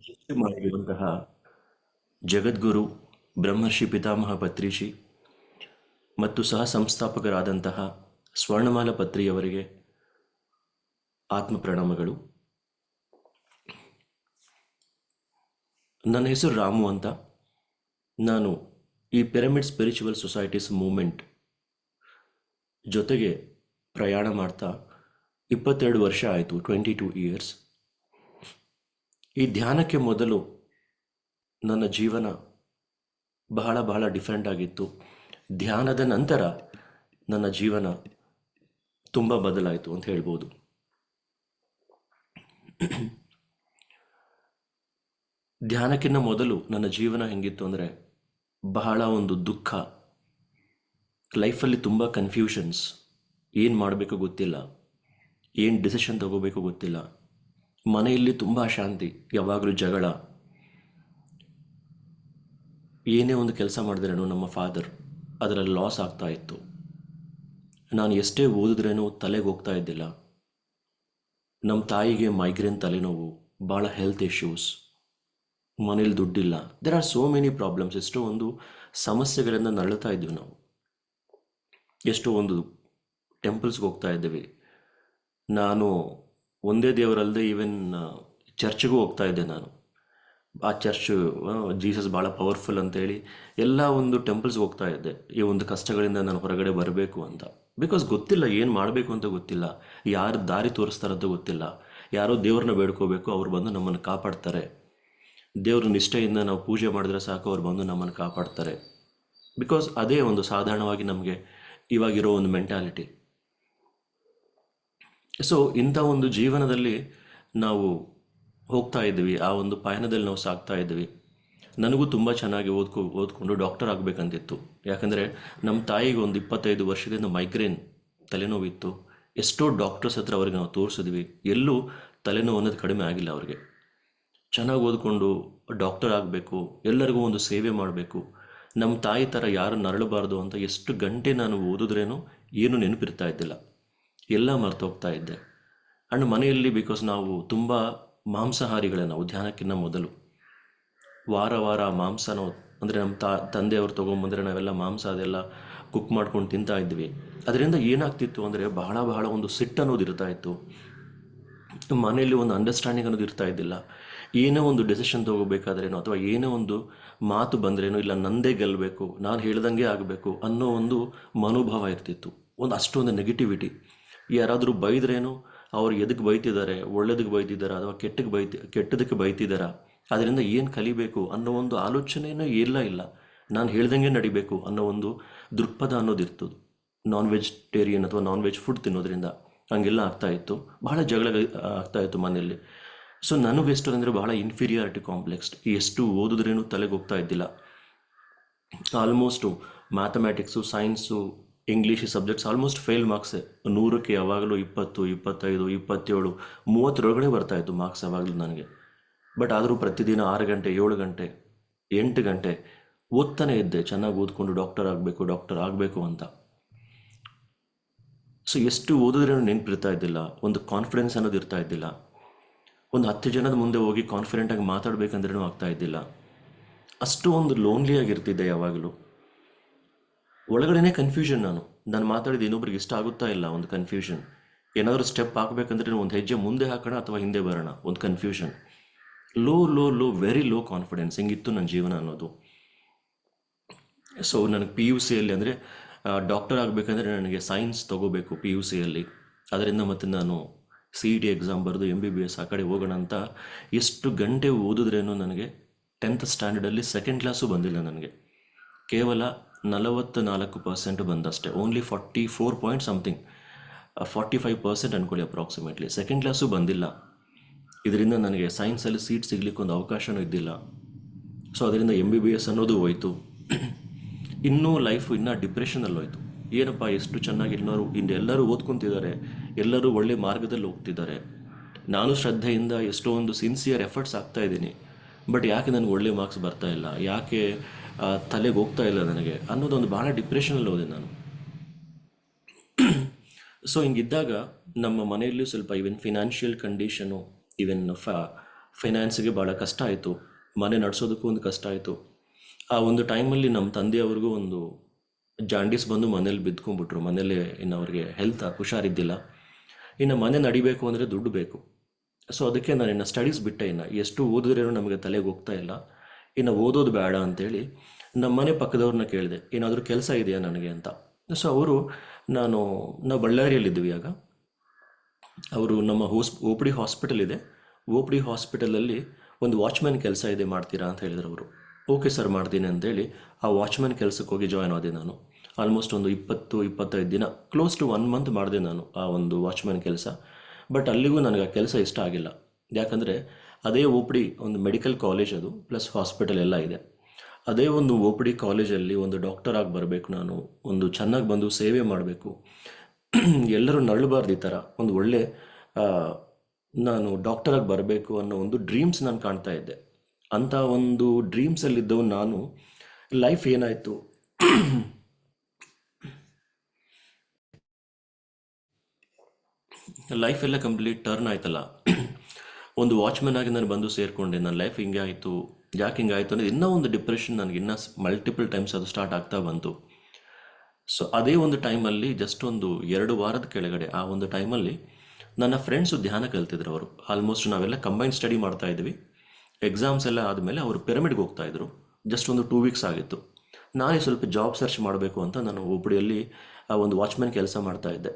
ಸೃಷ್ಟಿ ಮಾಡಿರುವಂತಹ ಜಗದ್ಗುರು ಬ್ರಹ್ಮರ್ಷಿ ಪಿತಾಮಹ ಪತ್ರಿಷಿ ಮತ್ತು ಸಹ ಸಂಸ್ಥಾಪಕರಾದಂತಹ ಸ್ವರ್ಣಮಾಲ ಪತ್ರಿಯವರಿಗೆ ಆತ್ಮ ಪ್ರಣಾಮಗಳು. ನನ್ನ ಹೆಸರು ರಾಮು ಅಂತ. ನಾನು ಈ ಪಿರಮಿಡ್ ಸ್ಪಿರಿಚುವಲ್ ಸೊಸೈಟೀಸ್ ಮೂವ್ಮೆಂಟ್ ಜೊತೆಗೆ ಪ್ರಯಾಣ ಮಾಡ್ತಾ 22 ವರ್ಷ ಆಯಿತು, 22 ಇಯರ್ಸ್. ಈ ಧ್ಯಾನಕ್ಕೆ ಮೊದಲು ನನ್ನ ಜೀವನ ಬಹಳ ಬಹಳ ಡಿಫ್ರೆಂಟ್ ಆಗಿತ್ತು. ಧ್ಯಾನದ ನಂತರ ನನ್ನ ಜೀವನ ತುಂಬ ಬದಲಾಯಿತು ಅಂತ ಹೇಳ್ಬೋದು. ಧ್ಯಾನಕ್ಕಿಂತ ಮೊದಲು ನನ್ನ ಜೀವನ ಹೆಂಗಿತ್ತು ಅಂದರೆ ಬಹಳ ಒಂದು ದುಃಖ, ಲೈಫಲ್ಲಿ ತುಂಬ ಕನ್ಫ್ಯೂಷನ್ಸ್, ಏನು ಮಾಡಬೇಕು ಗೊತ್ತಿಲ್ಲ, ಏನು ಡಿಸಿಷನ್ ತಗೋಬೇಕು ಗೊತ್ತಿಲ್ಲ, ಮನೆಯಲ್ಲಿ ತುಂಬ ಅಶಾಂತಿ, ಯಾವಾಗಲೂ ಜಗಳ. ಏನೇ ಒಂದು ಕೆಲಸ ಮಾಡಿದ್ರೇನು ನಮ್ಮ ಫಾದರ್ ಅದರಲ್ಲಿ ಲಾಸ್ ಆಗ್ತಾ ಇತ್ತು. ನಾನು ಎಷ್ಟೇ ಓದಿದ್ರೇನು ತಲೆಗೆ ಹೋಗ್ತಾ ಇದ್ದಿಲ್ಲ. ನಮ್ಮ ತಾಯಿಗೆ ಮೈಗ್ರೇನ್ ತಲೆನೋವು, ಭಾಳ ಹೆಲ್ತ್ ಇಶ್ಯೂಸ್, ಮನೇಲಿ ದುಡ್ಡಿಲ್ಲ. There are so many problems. ಎಷ್ಟೋ ಒಂದು ಸಮಸ್ಯೆಗಳಿಂದ ನರಳುತ್ತಾ ಇದ್ವಿ ನಾವು. ಎಷ್ಟೋ ಒಂದು ಟೆಂಪಲ್ಸ್ಗೆ ಹೋಗ್ತಾ ಇದ್ದೀವಿ. ನಾನು ಒಂದೇ ದೇವರಲ್ಲದೆ ಈವನ್ ಚರ್ಚ್ಗೂ ಹೋಗ್ತಾ ಇದ್ದೆ ನಾನು. ಆ ಚರ್ಚು ಜೀಸಸ್ ಭಾಳ ಪವರ್ಫುಲ್ ಅಂತೇಳಿ ಎಲ್ಲ ಒಂದು ಟೆಂಪಲ್ಸ್ಗೆ ಹೋಗ್ತಾ ಇದ್ದೆ, ಈ ಒಂದು ಕಷ್ಟಗಳಿಂದ ನಾನು ಹೊರಗಡೆ ಬರಬೇಕು ಅಂತ. ಬಿಕಾಸ್ ಗೊತ್ತಿಲ್ಲ ಏನು ಮಾಡಬೇಕು ಅಂತ ಗೊತ್ತಿಲ್ಲ, ಯಾರು ದಾರಿ ತೋರಿಸ್ತಾರಂತ ಗೊತ್ತಿಲ್ಲ. ಯಾರೋ ದೇವ್ರನ್ನ ಬೇಡ್ಕೋಬೇಕು, ಅವ್ರು ಬಂದು ನಮ್ಮನ್ನು ಕಾಪಾಡ್ತಾರೆ. ದೇವ್ರ ನಿಷ್ಠೆಯಿಂದ ನಾವು ಪೂಜೆ ಮಾಡಿದ್ರೆ ಸಾಕು, ಅವ್ರು ಬಂದು ನಮ್ಮನ್ನು ಕಾಪಾಡ್ತಾರೆ. ಬಿಕಾಸ್ ಅದೇ ಒಂದು ಸಾಧಾರಣವಾಗಿ ನಮಗೆ ಇವಾಗಿರೋ ಒಂದು ಮೆಂಟಾಲಿಟಿ. ಸೊ ಇಂಥ ಒಂದು ಜೀವನದಲ್ಲಿ ನಾವು ಹೋಗ್ತಾ ಇದ್ವಿ, ಆ ಒಂದು ಪಯಣದಲ್ಲಿ ನಾವು ಸಾಗ್ತಾ ಇದ್ವಿ. ನನಗೂ ತುಂಬ ಚೆನ್ನಾಗಿ ಓದ್ಕೊಂಡು ಡಾಕ್ಟರ್ ಆಗಬೇಕಂತಿತ್ತು. ಯಾಕಂದರೆ ನಮ್ಮ ತಾಯಿಗೆ ಒಂದು 25 ವರ್ಷದಿಂದ ಮೈಗ್ರೇನ್ ತಲೆನೋವಿತ್ತು. ಎಷ್ಟೋ ಡಾಕ್ಟರ್ಸ್ ಹತ್ರ ಅವ್ರಿಗೆ ನಾವು ತೋರಿಸಿದ್ವಿ, ಎಲ್ಲೂ ತಲೆನೋವು ಅನ್ನೋದು ಕಡಿಮೆ ಆಗಿಲ್ಲ ಅವ್ರಿಗೆ. ಚೆನ್ನಾಗಿ ಓದ್ಕೊಂಡು ಡಾಕ್ಟರ್ ಆಗಬೇಕು, ಎಲ್ಲರಿಗೂ ಒಂದು ಸೇವೆ ಮಾಡಬೇಕು, ನಮ್ಮ ತಾಯಿ ಥರ ಯಾರು ನರಳಬಾರ್ದು ಅಂತ ಎಷ್ಟು ಗಂಟೆ ನಾನು ಓದಿದ್ರೇನೋ ಏನೂ ನೆನಪಿರ್ತಾ ಇದ್ದಿಲ್ಲ, ಎಲ್ಲ ಮರ್ತೋಗ್ತಾ ಇದ್ದೆ. ಆ್ಯಂಡ್ ಮನೆಯಲ್ಲಿ ಬಿಕಾಸ್ ನಾವು ತುಂಬ ಮಾಂಸಾಹಾರಿಗಳೇ, ನಾವು ಧ್ಯಾನಕ್ಕಿಂತ ಮೊದಲು ವಾರ ವಾರ ಮಾಂಸ ನಾವು ಅಂದರೆ ನಮ್ಮ ತಂದೆಯವರು ತೊಗೊಂಬಂದರೆ ನಾವೆಲ್ಲ ಮಾಂಸ ಅದೆಲ್ಲ ಕುಕ್ ಮಾಡ್ಕೊಂಡು ತಿಂತಾ ಇದ್ವಿ. ಅದರಿಂದ ಏನಾಗ್ತಿತ್ತು ಅಂದರೆ ಬಹಳ ಬಹಳ ಒಂದು ಸಿಟ್ಟು ಅನ್ನೋದು ಇರ್ತಾ ಇತ್ತು. ಮನೆಯಲ್ಲಿ ಒಂದು ಅಂಡರ್ಸ್ಟ್ಯಾಂಡಿಂಗ್ ಅನ್ನೋದು ಇರ್ತಾ ಇದ್ದಿಲ್ಲ. ಏನೇ ಒಂದು ಡೆಸಿಷನ್ ತೊಗೋಬೇಕಾದ್ರೇನೋ ಅಥವಾ ಏನೇ ಒಂದು ಮಾತು ಬಂದ್ರೇನೋ ಇಲ್ಲ ನಂದೇ ಗೆಲ್ಲಬೇಕು, ನಾನು ಹೇಳ್ದಂಗೆ ಆಗಬೇಕು ಅನ್ನೋ ಒಂದು ಮನೋಭಾವ ಇರ್ತಿತ್ತು. ಅಷ್ಟೊಂದು ನೆಗೆಟಿವಿಟಿ. ಯಾರಾದರೂ ಬೈದ್ರೇನೋ ಅವ್ರು ಎದಕ್ಕೆ ಬೈತಿದ್ದಾರೆ, ಒಳ್ಳೇದಕ್ಕೆ ಬೈತಿದ್ದಾರಾ ಅಥವಾ ಕೆಟ್ಟದಕ್ಕೆ ಬೈತಿದ್ದಾರಾ, ಅದರಿಂದ ಏನು ಕಲಿಬೇಕು ಅನ್ನೋ ಒಂದು ಆಲೋಚನೆಯೂ ಇಲ್ಲ. ನಾನು ಹೇಳ್ದಂಗೆ ನಡಿಬೇಕು ಅನ್ನೋ ಒಂದು ದೃಕ್ಪಥ ಅನ್ನೋದಿರ್ತದೆ. ನಾನ್ ವೆಜಿಟೇರಿಯನ್ ಅಥವಾ ನಾನ್ ವೆಜ್ ಫುಡ್ ತಿನ್ನೋದ್ರಿಂದ ಹಂಗೆಲ್ಲ ಆಗ್ತಾಯಿತ್ತು. ಬಹಳ ಜಗಳ ಆಗ್ತಾಯಿತ್ತು ಮನೆಯಲ್ಲಿ. ಸೊ ನನಗೆಷ್ಟು ಅಂದರೆ ಬಹಳ ಇನ್ಫೀರಿಯಾರಿಟಿ ಕಾಂಪ್ಲೆಕ್ಸ್. ಎಷ್ಟು ಓದಿದ್ರೇನು ತಲೆಗೆ ಹೋಗ್ತಾ ಇದ್ದಿಲ್ಲ. Almost mathematics, science, English subjects almost fail ಮಾರ್ಕ್ಸೇ. 100ಕ್ಕೆ ಯಾವಾಗಲೂ 20, 25, 27, 30 ಬರ್ತಾಯಿತ್ತು ಮಾರ್ಕ್ಸ್ ಯಾವಾಗಲೂ ನನಗೆ. ಬಟ್ ಆದರೂ ಪ್ರತಿದಿನ 6 ಗಂಟೆ, 7 ಗಂಟೆ, 8 ಗಂಟೆ ಓದ್ತಾನೆ ಇದ್ದೆ, ಚೆನ್ನಾಗಿ ಓದ್ಕೊಂಡು ಡಾಕ್ಟರ್ ಆಗಬೇಕು ಅಂತ. ಸೊ ಎಷ್ಟು ಓದಿದ್ರೇನು ನೆನಪಿರ್ತಾ ಇದ್ದಿಲ್ಲ, ಒಂದು ಕಾನ್ಫಿಡೆನ್ಸ್ ಅನ್ನೋದು ಇರ್ತಾ ಇದ್ದಿಲ್ಲ. ಒಂದು 10 ಜನದ ಮುಂದೆ ಹೋಗಿ ಕಾನ್ಫಿಡೆಂಟಾಗಿ ಮಾತಾಡಬೇಕಂದ್ರೂ ಆಗ್ತಾ ಇದ್ದಿಲ್ಲ. ಅಷ್ಟು ಒಂದು ಲೋನ್ಲಿಯಾಗಿರ್ತಿದ್ದೆ ಯಾವಾಗಲೂ. ಒಳಗಡೆನೇ ಕನ್ಫ್ಯೂಷನ್. ನಾನು ಮಾತಾಡಿದ ಇನ್ನೊಬ್ರಿಗೆ ಇಷ್ಟ ಆಗುತ್ತಾ ಇಲ್ಲ, ಒಂದು ಕನ್ಫ್ಯೂಷನ್. ಏನಾದರೂ ಸ್ಟೆಪ್ ಹಾಕಬೇಕಂದ್ರೆ ಒಂದು ಹೆಜ್ಜೆ ಮುಂದೆ ಹಾಕೋಣ ಅಥವಾ ಹಿಂದೆ ಬರೋಣ, ಒಂದು confusion. Low very low confidence. ಹಿಂಗಿತ್ತು ನನ್ನ ಜೀವನ ಅನ್ನೋದು. ಸೊ ನನಗೆ PUCಯಲ್ಲಿ ಅಂದರೆ ಡಾಕ್ಟರ್ ಆಗಬೇಕಂದ್ರೆ ನನಗೆ ಸೈನ್ಸ್ ತೊಗೋಬೇಕು PUCಯಲ್ಲಿ. ಅದರಿಂದ ಮತ್ತು ನಾನು CET ಎಕ್ಸಾಮ್ ಬರೆದು MBBS ಆ ಕಡೆ ಹೋಗೋಣ ಅಂತ ಎಷ್ಟು ಗಂಟೆ ಓದಿದ್ರೇನೋ ನನಗೆ 10th ಸ್ಟ್ಯಾಂಡರ್ಡಲ್ಲಿ ಸೆಕೆಂಡ್ ಕ್ಲಾಸು ಬಂದಿಲ್ಲ ನನಗೆ. ಕೇವಲ 44% ಬಂದಷ್ಟೇ. ಓನ್ಲಿ 44 ಪಾಯಿಂಟ್ ಸಮಥಿಂಗ್, 45% ಅಂದ್ಕೊಳ್ಳಿ ಅಪ್ರಾಕ್ಸಿಮೇಟ್ಲಿ. ಸೆಕೆಂಡ್ ಕ್ಲಾಸು ಬಂದಿಲ್ಲ. ಇದರಿಂದ ನನಗೆ ಸೈನ್ಸಲ್ಲಿ ಸೀಟ್ ಸಿಗ್ಲಿಕ್ಕೆ ಒಂದು ಅವಕಾಶವೂ ಇದ್ದಿಲ್ಲ. ಸೊ ಅದರಿಂದ MBBS ಅನ್ನೋದು ಹೋಯಿತು. ಇನ್ನೂ ಲೈಫು ಇನ್ನೂ ಡಿಪ್ರೆಷನಲ್ಲಿ ಹೋಯಿತು. ಏನಪ್ಪ ಎಷ್ಟು ಚೆನ್ನಾಗಿ ಎಲ್ಲರೂ ಓದ್ಕೊತಿದ್ದಾರೆ, ಎಲ್ಲರೂ ಒಳ್ಳೆ ಮಾರ್ಗದಲ್ಲಿ ಹೋಗ್ತಿದ್ದಾರೆ. ನಾನು ಶ್ರದ್ಧೆಯಿಂದ ಎಷ್ಟೋ ಒಂದು ಸಿನ್ಸಿಯರ್ ಎಫರ್ಟ್ಸ್ ಆಗ್ತಾಯಿದ್ದೀನಿ. ಬಟ್ ಯಾಕೆ ನನಗೆ ಒಳ್ಳೆ ಮಾರ್ಕ್ಸ್ ಬರ್ತಾ ಇಲ್ಲ, ಯಾಕೆ ತಲೆಗೆ ಹೋಗ್ತಾ ಇಲ್ಲ ನನಗೆ ಅನ್ನೋದೊಂದು ಭಾಳ ಡಿಪ್ರೆಷನಲ್ಲಿ ಹೋದೆ ನಾನು. ಸೊ ಹಿಂಗಿದ್ದಾಗ ನಮ್ಮ ಮನೆಯಲ್ಲಿ ಸ್ವಲ್ಪ ಈವನ್ ಫಿನಾನ್ಷಿಯಲ್ ಕಂಡೀಷನು, ಈವನ್ ಫೈನಾನ್ಸಿಗೆ ಭಾಳ ಕಷ್ಟ ಆಯಿತು. ಮನೆ ನಡೆಸೋದಕ್ಕೂ ಒಂದು ಕಷ್ಟ ಆಯಿತು. ಆ ಒಂದು ಟೈಮಲ್ಲಿ ನಮ್ಮ ತಂದೆಯವ್ರಿಗೂ ಒಂದು ಜಾಂಡೀಸ್ ಬಂದು ಮನೇಲಿ ಬಿದ್ಕೊಂಡ್ಬಿಟ್ರು. ಮನೇಲಿ ಇನ್ನು ಅವ್ರಿಗೆ ಹೆಲ್ತ್ ಹುಷಾರಿದ್ದಿಲ್ಲ. ಇನ್ನು ಮನೆ ನಡಿಬೇಕು ಅಂದರೆ ದುಡ್ಡು ಬೇಕು. ಸೊ ಅದಕ್ಕೆ ನಾನು ಇನ್ನು ಸ್ಟಡೀಸ್ ಬಿಟ್ಟೆ. ಇನ್ನು ಎಷ್ಟು ಓದಿದ್ರೇನೋ ನಮಗೆ ತಲೆಗೆ ಹೋಗ್ತಾ ಇಲ್ಲ, ಇನ್ನು ಓದೋದು ಬೇಡ ಅಂತೇಳಿ ನಮ್ಮ ಮನೆ ಪಕ್ಕದವ್ರನ್ನ ಕೇಳಿದೆ, ಏನಾದರೂ ಕೆಲಸ ಇದೆಯಾ ನನಗೆ ಅಂತ. ಸೊ ಅವರು, ನಾವು ಬಳ್ಳಾರಿಯಲ್ಲಿದ್ವಿ ಆಗ. ಅವರು ನಮ್ಮ ಒ ಪಿ ಡಿ ಹಾಸ್ಪಿಟಲ್ ಇದೆ, ಒ ಪಿ ಡಿ ಹಾಸ್ಪಿಟಲಲ್ಲಿ ಒಂದು ವಾಚ್ಮ್ಯಾನ್ ಕೆಲಸ ಇದೆ, ಮಾಡ್ತೀರಾ ಅಂತ ಹೇಳಿದ್ರು ಅವರು. ಓಕೆ ಸರ್ ಮಾಡ್ತೀನಿ ಅಂತೇಳಿ ಆ ವಾಚ್ಮ್ಯಾನ್ ಕೆಲಸಕ್ಕೆ ಹೋಗಿ ಜಾಯ್ನ್ ಆದೆ ನಾನು. ಆಲ್ಮೋಸ್ಟ್ ಒಂದು 20-25 ದಿನ, ಕ್ಲೋಸ್ ಟು 1 ಮಂತ್ ಮಾಡಿದೆ ನಾನು ಆ ಒಂದು ವಾಚ್ಮ್ಯಾನ್ ಕೆಲಸ. ಬಟ್ ಅಲ್ಲಿಗೂ ನನಗೆ ಆ ಕೆಲಸ ಇಷ್ಟ ಆಗಿಲ್ಲ. ಯಾಕಂದರೆ ಅದೇ ಒ ಪಿ ಡಿ ಒಂದು ಮೆಡಿಕಲ್ ಕಾಲೇಜ್, ಅದು ಪ್ಲಸ್ ಹಾಸ್ಪಿಟಲ್ ಎಲ್ಲ ಇದೆ. ಅದೇ ಒಂದು ಒ ಪಿ ಡಿ ಕಾಲೇಜಲ್ಲಿ ಒಂದು ಡಾಕ್ಟರ್ ಆಗಿ ಬರಬೇಕು ನಾನು, ಒಂದು ಚೆನ್ನಾಗಿ ಬಂದು ಸೇವೆ ಮಾಡಬೇಕು, ಎಲ್ಲರೂ ನರಳಬಾರ್ದು, ಈ ಥರ ಒಂದು ಒಳ್ಳೆ ಆ, ನಾನು ಡಾಕ್ಟರಾಗಿ ಬರಬೇಕು ಅನ್ನೋ ಒಂದು ಡ್ರೀಮ್ಸ್ ನಾನು ಕಾಣ್ತಾ ಇದ್ದೆ. ಅಂಥ ಒಂದು ಡ್ರೀಮ್ಸಲ್ಲಿದ್ದವು ನಾನು. ಲೈಫ್ ಏನಾಯಿತು, ಲೈಫ್ ಎಲ್ಲ ಕಂಪ್ಲೀಟ್ ಟರ್ನ್ ಆಯ್ತಲ್ಲ. ಒಂದು ವಾಚ್ಮನ್ ಆಗಿ ನಾನು ಬಂದು ಸೇರಿಕೊಂಡೆ. ನನ್ನ ಲೈಫ್ ಹಿಂಗೆ ಆಯಿತು, ಯಾಕೆ ಹಿಂಗೆ ಆಯಿತು ಅನ್ನೋದು ಇನ್ನೂ ಒಂದು ಡಿಪ್ರೆಷನ್ ನನಗೆ ಇನ್ನೂ ಮಲ್ಟಿಪಲ್ ಟೈಮ್ಸ್ ಅದು ಸ್ಟಾರ್ಟ್ ಆಗ್ತಾ ಬಂತು. ಸೊ ಅದೇ ಒಂದು ಟೈಮಲ್ಲಿ, ಜಸ್ಟ್ ಒಂದು 2 ವಾರದ ಕೆಳಗಡೆ, ಆ ಒಂದು ಟೈಮಲ್ಲಿ ನನ್ನ ಫ್ರೆಂಡ್ಸು ಧ್ಯಾನ ಕಲ್ತಿದ್ರು. ಅವರು ಆಲ್ಮೋಸ್ಟ್ ನಾವೆಲ್ಲ ಕಂಬೈನ್ ಸ್ಟಡಿ ಮಾಡ್ತಾ ಇದ್ವಿ. ಎಕ್ಸಾಮ್ಸ್ ಎಲ್ಲ ಆದಮೇಲೆ ಅವರು ಪಿರಮಿಡ್ಗೆ ಹೋಗ್ತಾ ಇದ್ರು. ಜಸ್ಟ್ ಒಂದು 2 ವೀಕ್ಸ್ ಆಗಿತ್ತು. ನಾನೇ ಸ್ವಲ್ಪ ಜಾಬ್ ಸರ್ಚ್ ಮಾಡಬೇಕು ಅಂತ ನಾನು ಒಬ್ಬಡಿಯಲ್ಲಿ ಆ ಒಂದು ವಾಚ್ಮ್ಯಾನ್ ಕೆಲಸ ಮಾಡ್ತಾ ಇದ್ದೆ.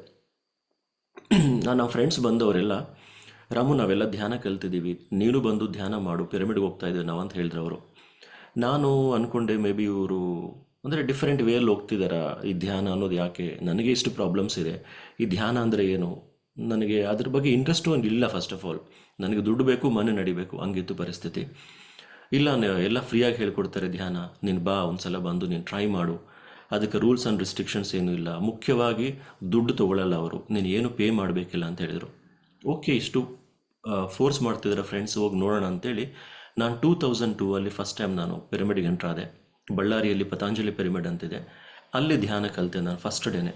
ನನ್ನ ಫ್ರೆಂಡ್ಸ್ ಬಂದವರೆಲ್ಲ, ರಾಮು ನಾವೆಲ್ಲ ಧ್ಯಾನ ಕಲ್ತಿದ್ದೀವಿ, ನೀನು ಬಂದು ಧ್ಯಾನ ಮಾಡು, ಪಿರಮಿಡ್ಗೆ ಹೋಗ್ತಾ ಇದ್ದೇವೆ ನಾವು ಅಂತ ಹೇಳಿದ್ರು ಅವರು. ನಾನು ಅಂದ್ಕೊಂಡೆ ಮೇ ಬಿ ಇವರು ಅಂದರೆ ಡಿಫ್ರೆಂಟ್ ವೇಯಲ್ಲಿ ಹೋಗ್ತಿದ್ದಾರಾ, ಈ ಧ್ಯಾನ ಅನ್ನೋದು ಯಾಕೆ, ನನಗೆ ಇಷ್ಟು ಪ್ರಾಬ್ಲಮ್ಸ್ ಇದೆ, ಈ ಧ್ಯಾನ ಅಂದರೆ ಏನು, ನನಗೆ ಅದ್ರ ಬಗ್ಗೆ ಇಂಟ್ರೆಸ್ಟು ಒಂದು ಇಲ್ಲ. ಫಸ್ಟ್ ಆಫ್ ಆಲ್ ನನಗೆ ದುಡ್ಡು ಬೇಕು, ಮನೆ ನಡಿಬೇಕು, ಹಂಗಿತ್ತು ಪರಿಸ್ಥಿತಿ. ಇಲ್ಲ ಎಲ್ಲ ಫ್ರೀಯಾಗಿ ಹೇಳ್ಕೊಡ್ತಾರೆ ಧ್ಯಾನ, ನೀನು ಬಾ ಒಂದ್ಸಲ ಬಂದು ನೀನು ಟ್ರೈ ಮಾಡು, ಅದಕ್ಕೆ ರೂಲ್ಸ್ ಆ್ಯಂಡ್ ರಿಸ್ಟ್ರಿಕ್ಷನ್ಸ್ ಏನೂ ಇಲ್ಲ, ಮುಖ್ಯವಾಗಿ ದುಡ್ಡು ತೊಗೊಳ್ಳಲ್ಲ ಅವರು, ನೀನು ಏನು ಪೇ ಮಾಡಬೇಕಿಲ್ಲ ಅಂತ ಹೇಳಿದರು. ಓಕೆ, ಇಷ್ಟು ಫೋರ್ಸ್ ಮಾಡ್ತಿದ್ದಾರೆ ಫ್ರೆಂಡ್ಸ್, ಹೋಗಿ ನೋಡೋಣ ಅಂತೇಳಿ ನಾನು 2002 ಅಲ್ಲಿ ಫಸ್ಟ್ ಟೈಮ್ ನಾನು ಪಿರಮಿಡ್ಗೆ ಎಂಟ್ರಾದೆ. ಬಳ್ಳಾರಿಯಲ್ಲಿ ಪತಾಂಜಲಿ ಪಿರಮಿಡ್ ಅಂತಿದೆ, ಅಲ್ಲಿ ಧ್ಯಾನ ಕಲಿತೆ ನಾನು ಫಸ್ಟ್ ಡೇನೆ.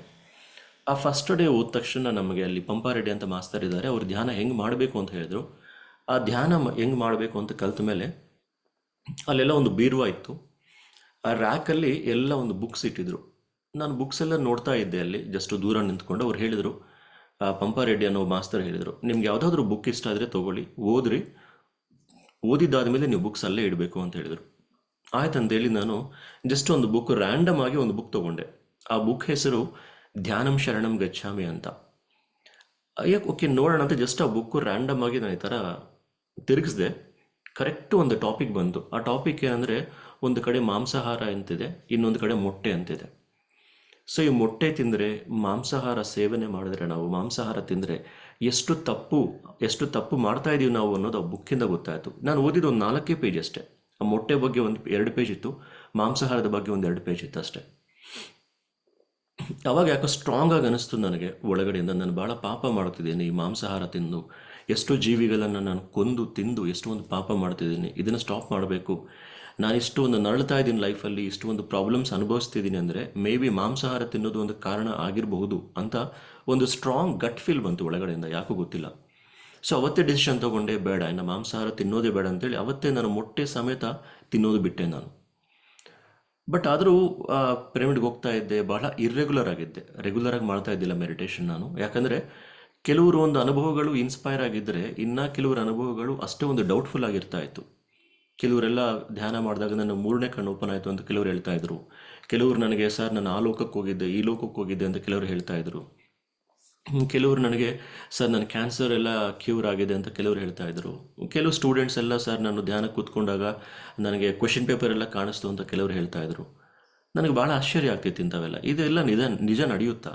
ಆ ಫಸ್ಟ್ ಡೇ ಹೋದ ತಕ್ಷಣ ನಮಗೆ ಅಲ್ಲಿ ಪಂಪಾರೆಡ್ಡಿ ಅಂತ ಮಾಸ್ತರ್ ಇದ್ದಾರೆ, ಅವ್ರು ಧ್ಯಾನ ಹೆಂಗೆ ಮಾಡಬೇಕು ಅಂತ ಹೇಳಿದ್ರು. ಆ ಧ್ಯಾನ ಹೆಂಗೆ ಮಾಡಬೇಕು ಅಂತ ಕಲಿತ ಮೇಲೆ ಅಲ್ಲೆಲ್ಲ ಒಂದು ಬೀರುವಾ ಇತ್ತು. ಆ ರ್ಯಾಕಲ್ಲಿ ಎಲ್ಲ ಒಂದು ಬುಕ್ಸ್ ಇಟ್ಟಿದ್ರು. ನಾನು ಬುಕ್ಸ್ ಎಲ್ಲ ನೋಡ್ತಾ ಇದ್ದೆ ಅಲ್ಲಿ, ಜಸ್ಟ್ ದೂರ ನಿಂತ್ಕೊಂಡು. ಅವ್ರು ಹೇಳಿದರು, ಪಂಪಾರೆಡ್ಡಿ ಅನ್ನೋ ಮಾಸ್ತರ್ ಹೇಳಿದರು, ನಿಮ್ಗೆ ಯಾವುದಾದ್ರೂ ಬುಕ್ ಇಷ್ಟ ಆದರೆ ತೊಗೊಳ್ಳಿ, ಓದ್ರಿ, ಓದಿದ್ದಾದಮೇಲೆ ನೀವು ಬುಕ್ಸ್ ಅಲ್ಲೇ ಇಡಬೇಕು ಅಂತ ಹೇಳಿದರು. ಆಯ್ತಂತೇಳಿ ನಾನು ಜಸ್ಟ್ ಒಂದು ಬುಕ್, ರ್ಯಾಂಡಮ್ ಆಗಿ ಒಂದು ಬುಕ್ ತೊಗೊಂಡೆ. ಆ ಬುಕ್ ಹೆಸರು ಧ್ಯಾನಂ ಶರಣಂ ಗಚ್ಚಾಮಿ ಅಂತ. ಯಾಕೆ ಓಕೆ ನೋಡೋಣ ಅಂತ ಜಸ್ಟ್ ಆ ಬುಕ್ಕು ರ್ಯಾಂಡಮ್ ಆಗಿ ನಾನು ಈ ಥರ ತಿರುಗಿಸ್ದೆ. ಕರೆಕ್ಟು ಒಂದು ಟಾಪಿಕ್ ಬಂತು. ಆ ಟಾಪಿಕ್ ಏನಂದರೆ, ಒಂದು ಕಡೆ ಮಾಂಸಾಹಾರ ಅಂತಿದೆ, ಇನ್ನೊಂದು ಕಡೆ ಮೊಟ್ಟೆ ಅಂತಿದೆ. ಸೊ ಈ ಮೊಟ್ಟೆ ತಿಂದರೆ, ಮಾಂಸಾಹಾರ ಸೇವನೆ ಮಾಡಿದ್ರೆ, ನಾವು ಮಾಂಸಾಹಾರ ತಿಂದರೆ ಎಷ್ಟು ತಪ್ಪು ಮಾಡ್ತಾ ಇದ್ದೀವಿ ನಾವು ಅನ್ನೋದು ಆ ಬುಕ್ಕಿಂದ ಗೊತ್ತಾಯಿತು. ನಾನು ಓದಿದ್ದು ಒಂದು 4 ಪೇಜ್ ಅಷ್ಟೇ. ಆ ಮೊಟ್ಟೆ ಬಗ್ಗೆ ಒಂದು 2 ಪೇಜ್ ಇತ್ತು, ಮಾಂಸಾಹಾರದ ಬಗ್ಗೆ ಒಂದು 2 ಪೇಜ್ ಇತ್ತು ಅಷ್ಟೇ. ಅವಾಗ ಯಾಕೋ ಸ್ಟ್ರಾಂಗ್ ಆಗಿ ಅನಿಸ್ತು ನನಗೆ ಒಳಗಡೆಯಿಂದ, ನಾನು ಭಾಳ ಪಾಪ ಮಾಡ್ತಿದ್ದೀನಿ ಈ ಮಾಂಸಾಹಾರ ತಿಂದು, ಎಷ್ಟೋ ಜೀವಿಗಳನ್ನು ನಾನು ಕೊಂದು ತಿಂದು ಎಷ್ಟೋ ಒಂದು ಪಾಪ ಮಾಡ್ತಿದ್ದೀನಿ, ಇದನ್ನು ಸ್ಟಾಪ್ ಮಾಡಬೇಕು. ನಾನು ಇಷ್ಟು ಒಂದು ನರಳ್ತಾ ಇದ್ದೀನಿ ಲೈಫಲ್ಲಿ, ಇಷ್ಟು ಒಂದು ಪ್ರಾಬ್ಲಮ್ಸ್ ಅನುಭವಿಸ್ತಿದ್ದೀನಿ ಅಂದರೆ ಮೇ ಬಿ ಮಾಂಸಾಹಾರ ತಿನ್ನೋದು ಒಂದು ಕಾರಣ ಆಗಿರಬಹುದು ಅಂತ ಒಂದು ಸ್ಟ್ರಾಂಗ್ ಗಟ್ ಫೀಲ್ ಬಂತು ಒಳಗಡೆಯಿಂದ, ಯಾಕೋ ಗೊತ್ತಿಲ್ಲ. ಸೊ ಅವತ್ತೇ ಡಿಸಿಷನ್ ತೊಗೊಂಡೆ, ಬೇಡ ಇನ್ನು ಮಾಂಸಾಹಾರ ತಿನ್ನೋದೇ ಬೇಡ ಅಂತೇಳಿ ಅವತ್ತೇ ನಾನು ಮೊಟ್ಟೆ ಸಮೇತ ತಿನ್ನೋದು ಬಿಟ್ಟೆ ನಾನು. ಬಟ್ ಆದರೂ ಪಿರಮಿಡ್ಗೆ ಹೋಗ್ತಾ ಇದ್ದೆ, ಬಹಳ ಇರ್ರೆಗ್ಯುಲರ್ ಆಗಿದ್ದೆ, ರೆಗ್ಯುಲರಾಗಿ ಮಾಡ್ತಾ ಇದ್ದಿಲ್ಲ ಮೆಡಿಟೇಷನ್ ನಾನು. ಯಾಕಂದರೆ ಕೆಲವರು ಒಂದು ಅನುಭವಗಳು ಇನ್ಸ್ಪೈರ್ ಆಗಿದ್ದರೆ, ಇನ್ನು ಕೆಲವರ ಅನುಭವಗಳು ಅಷ್ಟೇ ಒಂದು ಡೌಟ್ಫುಲ್ ಆಗಿರ್ತಾ ಇತ್ತು. ಕೆಲವರೆಲ್ಲ ಧ್ಯಾನ ಮಾಡಿದಾಗ ನನ್ನ 3ನೇ ಕಣ್ಣು ಓಪನ್ ಆಯಿತು ಅಂತ ಕೆಲವರು ಹೇಳ್ತಾ ಇದ್ರು. ಕೆಲವರು ನನಗೆ, ಸರ್ ನಾನು ಆ ಲೋಕಕ್ಕೆ ಹೋಗಿದ್ದೆ, ಈ ಲೋಕಕ್ಕೆ ಹೋಗಿದ್ದೆ ಅಂತ ಕೆಲವರು ಹೇಳ್ತಾ ಇದ್ರು. ಕೆಲವರು ನನಗೆ, ಸರ್ ನನ್ನ ಕ್ಯಾನ್ಸರ್ ಎಲ್ಲ ಕ್ಯೂರ್ ಆಗಿದೆ ಅಂತ ಕೆಲವರು ಹೇಳ್ತಾ ಇದ್ರು. ಕೆಲವು ಸ್ಟೂಡೆಂಟ್ಸ್ ಎಲ್ಲ, ಸರ್ ನಾನು ಧ್ಯಾನ ಕೂತ್ಕೊಂಡಾಗ ನನಗೆ ಕ್ವೆಶನ್ ಪೇಪರ್ ಎಲ್ಲ ಕಾಣಿಸ್ತು ಅಂತ ಕೆಲವರು ಹೇಳ್ತಾ ಇದ್ರು. ನನಗೆ ಭಾಳ ಆಶ್ಚರ್ಯ ಆಗ್ತಿತ್ತು ಇಂಥವೆಲ್ಲ. ಇದೆಲ್ಲ ನಿಜ ನಡೆಯುತ್ತಾ?